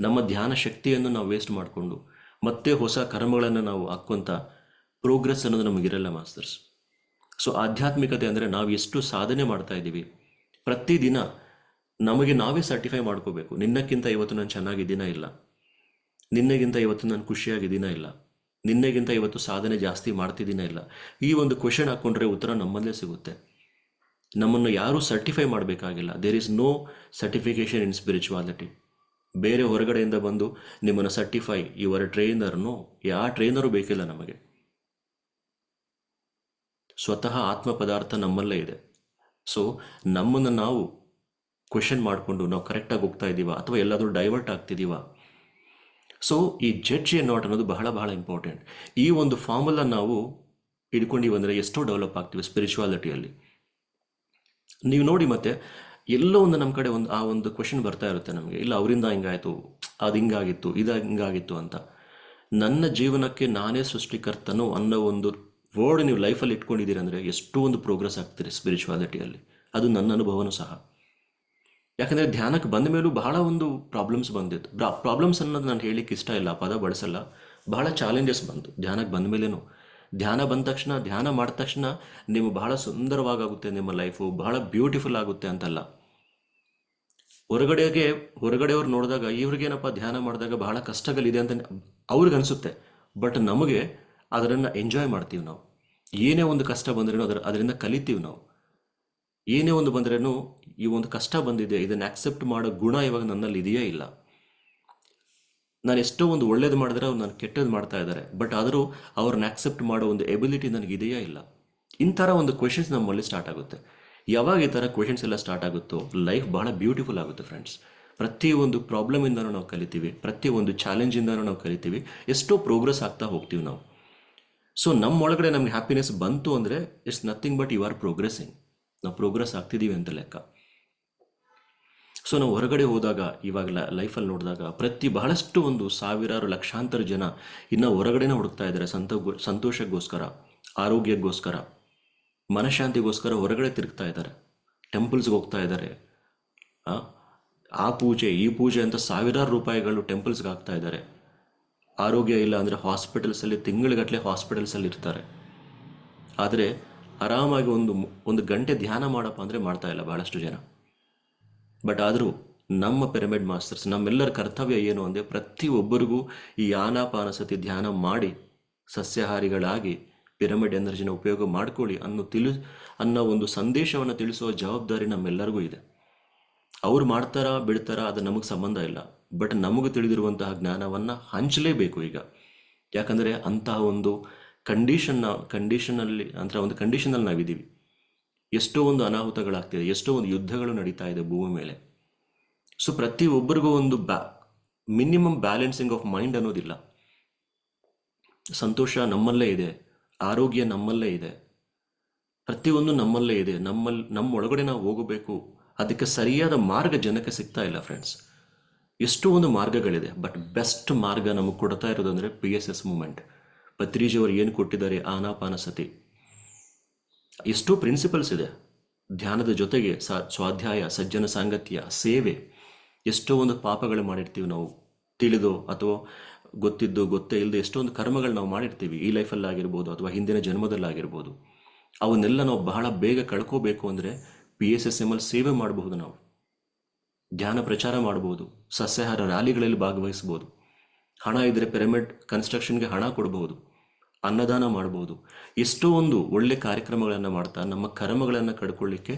ನಮ್ಮ ಧ್ಯಾನ ಶಕ್ತಿಯನ್ನು ನಾವು ವೇಸ್ಟ್ ಮಾಡಿಕೊಂಡು ಮತ್ತೆ ಹೊಸ ಕರ್ಮಗಳನ್ನು ನಾವು ಹಾಕ್ಕೊಂತ ಪ್ರೋಗ್ರೆಸ್ ಅನ್ನೋದು ನಮಗಿರಲ್ಲ ಮಾಸ್ತರ್ಸ್. ಸೊ ಆಧ್ಯಾತ್ಮಿಕತೆ ಅಂದರೆ ನಾವು ಎಷ್ಟು ಸಾಧನೆ ಮಾಡ್ತಾ ಇದ್ದೀವಿ ಪ್ರತಿದಿನ ನಮಗೆ ನಾವೇ ಸರ್ಟಿಫೈ ಮಾಡ್ಕೋಬೇಕು. ನಿನ್ನಕ್ಕಿಂತ ಇವತ್ತು ನಾನು ಚೆನ್ನಾಗಿದ್ದೀನ ಇಲ್ಲ, ನಿನ್ನೆಗಿಂತ ಇವತ್ತು ನಾನು ಖುಷಿಯಾಗಿದ್ದೀನ ಇಲ್ಲ, ನಿನ್ನೆಗಿಂತ ಇವತ್ತು ಸಾಧನೆ ಜಾಸ್ತಿ ಮಾಡ್ತಿದ್ದೀನ ಇಲ್ಲ. ಈ ಒಂದು ಕ್ವೆಶನ್ ಹಾಕ್ಕೊಂಡ್ರೆ ಉತ್ತರ ನಮ್ಮಲ್ಲೇ ಸಿಗುತ್ತೆ. ನಮ್ಮನ್ನು ಯಾರೂ ಸರ್ಟಿಫೈ ಮಾಡಬೇಕಾಗಿಲ್ಲ. There is no certification in spirituality. ಬೇರೆ ಹೊರಗಡೆಯಿಂದ ಬಂದು ನಿಮ್ಮನ್ನು ಸರ್ಟಿಫೈ ಯುವರ್ ಟ್ರೈನರ್ನೋ, ಯಾವ ಟ್ರೈನರು ಬೇಕಿಲ್ಲ ನಮಗೆ. ಸ್ವತಃ ಆತ್ಮ ಪದಾರ್ಥ ನಮ್ಮಲ್ಲೇ ಇದೆ. ಸೊ ನಮ್ಮನ್ನು ನಾವು ಕ್ವೆಶನ್ ಮಾಡಿಕೊಂಡು ನಾವು ಕರೆಕ್ಟಾಗಿ ಹೋಗ್ತಾ ಇದ್ದೀವ ಅಥವಾ ಎಲ್ಲಾದರೂ ಡೈವರ್ಟ್ ಆಗ್ತಿದ್ದೀವ. ಸೊ ಈ ಜಡ್ಜ್ ಎ ನಾಟ್ ಅನ್ನೋದು ಬಹಳ ಬಹಳ ಇಂಪಾರ್ಟೆಂಟ್. ಈ ಒಂದು ಫಾರ್ಮುಲಾ ನಾವು ಹಿಡ್ಕೊಂಡಿವಂದರೆ ಎಷ್ಟೋ ಡೆವಲಪ್ ಆಗ್ತೀವಿ ಸ್ಪಿರಿಚುವಾಲಿಟಿಯಲ್ಲಿ. ನೀವು ನೋಡಿ, ಮತ್ತೆ ಎಲ್ಲೋ ಒಂದು ನಮ್ಮ ಕಡೆ ಆ ಒಂದು ಕ್ವೆಶನ್ ಬರ್ತಾ ಇರುತ್ತೆ ನಮಗೆ, ಇಲ್ಲ ಅವರಿಂದ ಹಿಂಗಾಯಿತು, ಅದು ಹಿಂಗಾಗಿತ್ತು, ಇದು ಹಿಂಗಾಗಿತ್ತು ಅಂತ. ನನ್ನ ಜೀವನಕ್ಕೆ ನಾನೇ ಸೃಷ್ಟಿಕರ್ತನೋ ಅನ್ನೋ ಒಂದು ವರ್ಡ್ ನೀವು ಲೈಫಲ್ಲಿ ಇಟ್ಕೊಂಡಿದ್ದೀರಿ ಅಂದರೆ ಎಷ್ಟೋ ಒಂದು ಪ್ರೋಗ್ರೆಸ್ ಆಗ್ತೀರಿ ಸ್ಪಿರಿಚುವಾಲಿಟಿಯಲ್ಲಿ. ಅದು ನನ್ನ ಅನುಭವನೂ ಸಹ. ಯಾಕಂದರೆ ಧ್ಯಾನಕ್ಕೆ ಬಂದ ಮೇಲೂ ಬಹಳ ಒಂದು ಪ್ರಾಬ್ಲಮ್ಸ್ ಬಂದಿತ್ತು. ಪ್ರಾಬ್ಲಮ್ಸ್ ಅನ್ನೋದು ನಾನು ಹೇಳಲಿಕ್ಕೆ ಇಷ್ಟ ಇಲ್ಲ, ಪದ ಬಳಸಲ್ಲ. ಬಹಳ ಚಾಲೆಂಜಸ್ ಬಂತು ಧ್ಯಾನಕ್ಕೆ ಬಂದ ಮೇಲೇನು. ಧ್ಯಾನ ಬಂದ ತಕ್ಷಣ, ಧ್ಯಾನ ಮಾಡಿದ ತಕ್ಷಣ ನೀವು ಬಹಳ ಸುಂದರವಾಗುತ್ತೆ, ನಿಮ್ಮ ಲೈಫು ಬಹಳ ಬ್ಯೂಟಿಫುಲ್ ಆಗುತ್ತೆ ಅಂತಲ್ಲ. ಹೊರಗಡೆಯವ್ರು ನೋಡಿದಾಗ ಇವ್ರಿಗೇನಪ್ಪ ಧ್ಯಾನ ಮಾಡಿದಾಗ ಬಹಳ ಕಷ್ಟಗಳಿದೆ ಅಂತ ಅವ್ರಿಗನ್ಸುತ್ತೆ. ಬಟ್ ನಮಗೆ ಅದನ್ನು ಎಂಜಾಯ್ ಮಾಡ್ತೀವಿ ನಾವು. ಏನೇ ಒಂದು ಕಷ್ಟ ಬಂದ್ರೇನು ಅದರಿಂದ ಕಲಿತೀವಿ ನಾವು. ಏನೇ ಒಂದು ಬಂದ್ರೇನು ಈ ಒಂದು ಕಷ್ಟ ಬಂದಿದೆ, ಇದನ್ನು ಆಕ್ಸೆಪ್ಟ್ ಮಾಡೋ ಗುಣ ಇವಾಗ ನನ್ನಲ್ಲಿ ಇದೆಯೇ ಇಲ್ಲ. ನಾನು ಎಷ್ಟೋ ಒಂದು ಒಳ್ಳೇದು ಮಾಡಿದ್ರೆ ಅವ್ರು ನಾನು ಕೆಟ್ಟದ್ದು ಮಾಡ್ತಾ ಇದ್ದಾರೆ, ಬಟ್ ಆದರೂ ಅವ್ರನ್ನ ಆಕ್ಸೆಪ್ಟ್ ಮಾಡೋ ಒಂದು ಎಬಿಲಿಟಿ ನನಗಿದೆಯೇ ಇಲ್ಲ. ಇಂಥರ ಒಂದು ಕ್ವೆಶನ್ಸ್ ನಮ್ಮಲ್ಲಿ ಸ್ಟಾರ್ಟ್ ಆಗುತ್ತೆ. ಯಾವಾಗ ಈ ಥರ ಕ್ವೆಶನ್ಸ್ ಎಲ್ಲ ಸ್ಟಾರ್ಟ್ ಆಗುತ್ತೋ ಲೈಫ್ ಭಾಳ ಬ್ಯೂಟಿಫುಲ್ ಆಗುತ್ತೆ ಫ್ರೆಂಡ್ಸ್. ಪ್ರತಿಯೊಂದು ಪ್ರಾಬ್ಲಮಿಂದನೂ ನಾವು ಕಲಿತೀವಿ, ಪ್ರತಿಯೊಂದು ಚಾಲೆಂಜಿಂದನೂ ನಾವು ಕಲಿತೀವಿ, ಎಷ್ಟೋ ಪ್ರೋಗ್ರೆಸ್ ಆಗ್ತಾ ಹೋಗ್ತೀವಿ ನಾವು. ಸೊ ನಮ್ಮೊಳಗಡೆ ನಮಗೆ ಹ್ಯಾಪಿನೆಸ್ ಬಂತು ಅಂದರೆ it's nothing but you are progressing. ನಾವು ಪ್ರೋಗ್ರೆಸ್ ಆಗ್ತಿದ್ದೀವಿ ಅಂತ ಲೆಕ್ಕ. ಸೊ ನಾವು ಹೊರಗಡೆ ಹೋದಾಗ ಇವಾಗ ಲೈಫಲ್ಲಿ ನೋಡಿದಾಗ ಬಹಳಷ್ಟು ಒಂದು ಸಾವಿರಾರು ಲಕ್ಷಾಂತರ ಜನ ಇನ್ನೂ ಹೊರಗಡೆನೇ ಹುಡುಕ್ತಾ ಇದ್ದಾರೆ. ಸಂತೋಷಕ್ಕೋಸ್ಕರ, ಆರೋಗ್ಯಕ್ಕೋಸ್ಕರ, ಮನಃಶಾಂತಿಗೋಸ್ಕರ ಹೊರಗಡೆ ತಿರುಗ್ತಾ ಇದ್ದಾರೆ, ಟೆಂಪಲ್ಸ್ಗೆ ಹೋಗ್ತಾ ಇದ್ದಾರೆ. ಆ ಪೂಜೆ ಈ ಪೂಜೆ ಅಂತ ಸಾವಿರಾರು ರೂಪಾಯಿಗಳು ಟೆಂಪಲ್ಸ್ಗೆ ಹಾಕ್ತಾ ಇದ್ದಾರೆ. ಆರೋಗ್ಯ ಇಲ್ಲ ಅಂದರೆ ಹಾಸ್ಪಿಟಲ್ಸಲ್ಲಿ ತಿಂಗಳುಗಟ್ಟಲೆ ಹಾಸ್ಪಿಟಲ್ಸಲ್ಲಿ ಇರ್ತಾರೆ. ಆದರೆ ಆರಾಮಾಗಿ ಒಂದು ಗಂಟೆ ಧ್ಯಾನ ಮಾಡಪ್ಪ ಅಂದರೆ ಮಾಡ್ತಾ ಇಲ್ಲ ಬಹಳಷ್ಟು ಜನ. ಬಟ್ ಆದರೂ ನಮ್ಮ ಪಿರಮಿಡ್ ಮಾಸ್ಟರ್ಸ್, ನಮ್ಮೆಲ್ಲರ ಕರ್ತವ್ಯ ಏನು ಅಂದರೆ ಪ್ರತಿಯೊಬ್ಬರಿಗೂ ಈ ಆನಾಪಾನಸತಿ ಧ್ಯಾನ ಮಾಡಿ ಸಸ್ಯಾಹಾರಿಗಳಾಗಿ ಪಿರಮಿಡ್ ಎನರ್ಜಿನ ಉಪಯೋಗ ಮಾಡ್ಕೊಳ್ಳಿ ಅನ್ನೋ ಒಂದು ಸಂದೇಶವನ್ನು ತಿಳಿಸುವ ಜವಾಬ್ದಾರಿ ನಮ್ಮೆಲ್ಲರಿಗೂ ಇದೆ. ಅವ್ರು ಮಾಡ್ತಾರಾ ಬಿಡ್ತಾರಾ ಅದು ನಮಗೆ ಸಂಬಂಧ ಇಲ್ಲ. ಬಟ್ ನಮಗೆ ತಿಳಿದಿರುವಂತಹ ಜ್ಞಾನವನ್ನು ಹಂಚಲೇಬೇಕು ಈಗ. ಯಾಕಂದರೆ ಅಂತಹ ಒಂದು ಕಂಡೀಷನಲ್ಲಿ ನಾವಿದ್ದೀವಿ. ಎಷ್ಟೋ ಒಂದು ಅನಾಹುತಗಳಾಗ್ತಿದೆ, ಎಷ್ಟೋ ಒಂದು ಯುದ್ಧಗಳು ನಡೀತಾ ಇದೆ ಭೂಮಿ ಮೇಲೆ. ಸೊ ಪ್ರತಿಯೊಬ್ಬರಿಗೂ ಒಂದು ಮಿನಿಮಮ್ ಬ್ಯಾಲೆನ್ಸಿಂಗ್ ಆಫ್ ಮೈಂಡ್ ಅನ್ನೋದಿಲ್ಲ. ಸಂತೋಷ ನಮ್ಮಲ್ಲೇ ಇದೆ, ಆರೋಗ್ಯ ನಮ್ಮಲ್ಲೇ ಇದೆ, ಪ್ರತಿಯೊಂದು ನಮ್ಮಲ್ಲೇ ಇದೆ. ನಮ್ಮೊಳಗಡೆ ನಾವು ಹೋಗಬೇಕು. ಅದಕ್ಕೆ ಸರಿಯಾದ ಮಾರ್ಗ ಜನಕ್ಕೆ ಸಿಗ್ತಾ ಇಲ್ಲ ಫ್ರೆಂಡ್ಸ್. ಎಷ್ಟೋ ಒಂದು ಮಾರ್ಗಗಳಿದೆ, ಬಟ್ ಬೆಸ್ಟ್ ಮಾರ್ಗ ನಮಗೆ ಕೊಡ್ತಾ ಇರೋದು ಅಂದರೆ PSS ಮೂಮೆಂಟ್. ಪತ್ರಿಜಿಯವರು ಏನು ಕೊಟ್ಟಿದ್ದಾರೆ, ಆನಾಪಾನಸತಿ. ಎಷ್ಟೋ ಪ್ರಿನ್ಸಿಪಲ್ಸ್ ಇದೆ ಧ್ಯಾನದ ಜೊತೆಗೆ. ಸ್ವಾಧ್ಯಾಯ, ಸಜ್ಜನ ಸಾಂಗತ್ಯ, ಸೇವೆ. ಎಷ್ಟೋ ಒಂದು ಪಾಪಗಳು ಮಾಡಿರ್ತೀವಿ ನಾವು, ತಿಳಿದೋ ಅಥವಾ ಗೊತ್ತಿದ್ದು ಗೊತ್ತೇ ಇಲ್ಲದೆ ಎಷ್ಟೊಂದು ಕರ್ಮಗಳು ನಾವು ಮಾಡಿರ್ತೀವಿ, ಈ ಲೈಫಲ್ಲಾಗಿರ್ಬೋದು ಅಥವಾ ಹಿಂದಿನ ಜನ್ಮದಲ್ಲಾಗಿರ್ಬೋದು. ಅವನ್ನೆಲ್ಲ ನಾವು ಬಹಳ ಬೇಗ ಕಳ್ಕೋಬೇಕು ಅಂದರೆ PSSM ಅಲ್ಲಿ ಸೇವೆ ಮಾಡಬಹುದು. ನಾವು ಧ್ಯಾನ ಪ್ರಚಾರ ಮಾಡಬಹುದು, ಸಸ್ಯಾಹಾರ ರ್ಯಾಲಿಗಳಲ್ಲಿ ಭಾಗವಹಿಸ್ಬೋದು, ಹಣ ಇದ್ದರೆ ಪಿರಮಿಡ್ ಕನ್ಸ್ಟ್ರಕ್ಷನ್ಗೆ ಹಣ ಕೊಡಬಹುದು, ಅನ್ನದಾನ ಮಾಡಬಹುದು. ಎಷ್ಟೋ ಒಂದು ಒಳ್ಳೆ ಕಾರ್ಯಕ್ರಮಗಳನ್ನು ಮಾಡ್ತಾ ನಮ್ಮ ಕರ್ಮಗಳನ್ನು ಕಡ್ಕೊಳ್ಳಿಕ್ಕೆ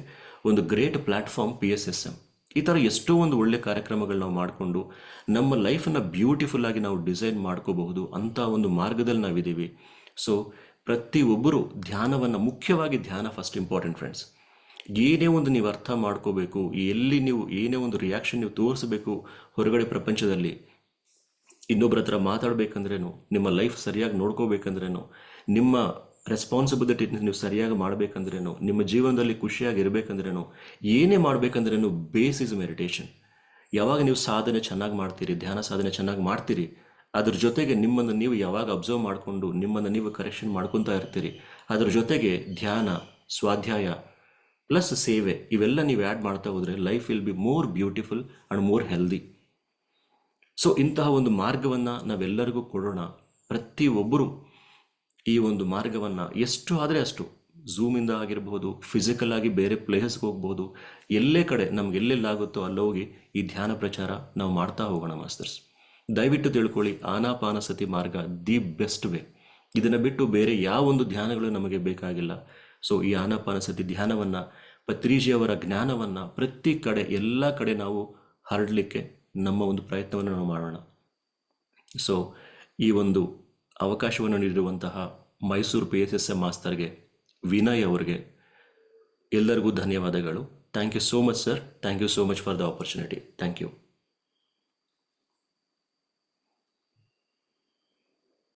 ಒಂದು ಗ್ರೇಟ್ ಪ್ಲ್ಯಾಟ್ಫಾರ್ಮ್ PSSM. ಈ ಥರ ಎಷ್ಟೋ ಒಂದು ಒಳ್ಳೆ ಕಾರ್ಯಕ್ರಮಗಳು ನಾವು ಮಾಡಿಕೊಂಡು ನಮ್ಮ ಲೈಫನ್ನು ಬ್ಯೂಟಿಫುಲ್ಲಾಗಿ ನಾವು ಡಿಸೈನ್ ಮಾಡ್ಕೋಬಹುದು. ಅಂಥ ಒಂದು ಮಾರ್ಗದಲ್ಲಿ ನಾವಿದ್ದೀವಿ. ಸೊ ಪ್ರತಿಯೊಬ್ಬರು ಧ್ಯಾನವನ್ನು, ಮುಖ್ಯವಾಗಿ ಧ್ಯಾನ ಫಸ್ಟ್ ಇಂಪಾರ್ಟೆಂಟ್ ಫ್ರೆಂಡ್ಸ್. ಏನೇ ಒಂದು ನೀವು ಅರ್ಥ ಮಾಡ್ಕೋಬೇಕು, ಎಲ್ಲಿ ನೀವು ಏನೇ ಒಂದು ರಿಯಾಕ್ಷನ್ ನೀವು ತೋರಿಸಬೇಕು ಹೊರಗಡೆ ಪ್ರಪಂಚದಲ್ಲಿ, ಇನ್ನೊಬ್ಬರ ಹತ್ರ ಮಾತಾಡಬೇಕಂದ್ರೇನು, ನಿಮ್ಮ ಲೈಫ್ ಸರಿಯಾಗಿ ನೋಡ್ಕೋಬೇಕಂದ್ರೇನು, ನಿಮ್ಮ ರೆಸ್ಪಾನ್ಸಿಬಿಲಿಟಿ ನೀವು ಸರಿಯಾಗಿ ಮಾಡಬೇಕಂದ್ರೇನು, ನಿಮ್ಮ ಜೀವನದಲ್ಲಿ ಖುಷಿಯಾಗಿರ್ಬೇಕಂದ್ರೇನು, ಏನೇ ಮಾಡಬೇಕಂದ್ರೇನು, ಬೇಸ್ ಇಸ್ ಮೆಡಿಟೇಷನ್. ಯಾವಾಗ ನೀವು ಸಾಧನೆ ಚೆನ್ನಾಗಿ ಮಾಡ್ತೀರಿ, ಧ್ಯಾನ ಸಾಧನೆ ಚೆನ್ನಾಗಿ ಮಾಡ್ತೀರಿ, ಅದ್ರ ಜೊತೆಗೆ ನಿಮ್ಮನ್ನು ನೀವು ಯಾವಾಗ ಅಬ್ಸರ್ವ್ ಮಾಡಿಕೊಂಡು ನಿಮ್ಮನ್ನು ನೀವು ಕರೆಕ್ಷನ್ ಮಾಡ್ಕೊತಾ ಇರ್ತೀರಿ, ಅದ್ರ ಜೊತೆಗೆ ಧ್ಯಾನ, ಸ್ವಾಧ್ಯಾಯ ಪ್ಲಸ್ ಸೇವೆ ಇವೆಲ್ಲ ನೀವು ಆ್ಯಡ್ ಮಾಡ್ತಾ ಹೋದರೆ life will be more beautiful and more healthy. So ಇಂತಹ ಒಂದು ಮಾರ್ಗವನ್ನು ನಾವೆಲ್ಲರಿಗೂ ಕೊಡೋಣ. ಪ್ರತಿಯೊಬ್ಬರು ಈ ಒಂದು ಮಾರ್ಗವನ್ನು ಎಷ್ಟು ಆದರೆ ಅಷ್ಟು, ಝೂಮಿಂದ ಆಗಿರ್ಬೋದು, ಫಿಸಿಕಲ್ ಆಗಿ ಬೇರೆ ಪ್ಲೇಸಸ್ಗೆ ಹೋಗ್ಬೋದು, ಎಲ್ಲೇ ಕಡೆ ನಮ್ಗೆ ಎಲ್ಲೆಲ್ಲಾಗುತ್ತೋ ಅಲ್ಲೋಗಿ ಈ ಧ್ಯಾನ ಪ್ರಚಾರ ನಾವು ಮಾಡ್ತಾ ಹೋಗೋಣ ಮಾಸ್ತರ್ಸ್. ದಯವಿಟ್ಟು ತಿಳ್ಕೊಳ್ಳಿ, ಆನಾಪಾನಸತಿ ಮಾರ್ಗ ದಿ ಬೆಸ್ಟ್ ವೇ. ಇದನ್ನು ಬಿಟ್ಟು ಬೇರೆ ಯಾವೊಂದು ಧ್ಯಾನಗಳು ನಮಗೆ ಬೇಕಾಗಿಲ್ಲ. ಸೊ ಈ ಆನಾಪಾನಸತಿ ಧ್ಯಾನವನ್ನು, ಪತ್ರಿಜಿಯವರ ಜ್ಞಾನವನ್ನು ಪ್ರತಿ ಕಡೆ ಎಲ್ಲ ಕಡೆ ನಾವು ಹರಡಲಿಕ್ಕೆ ನಮ್ಮ ಒಂದು ಪ್ರಯತ್ನವನ್ನು ನಾವು ಮಾಡೋಣ. ಸೊ ಈ ಒಂದು ಅವಕಾಶವನ್ನು ನೀಡಿರುವಂತಹ ಮೈಸೂರು PSSM ಮಾಸ್ತರ್ಗೆ, ವಿನಯ್ ಅವರಿಗೆ ಎಲ್ಲರಿಗೂ ಧನ್ಯವಾದಗಳು. Thank you so much sir. Thank you so much for the opportunity. Thank you.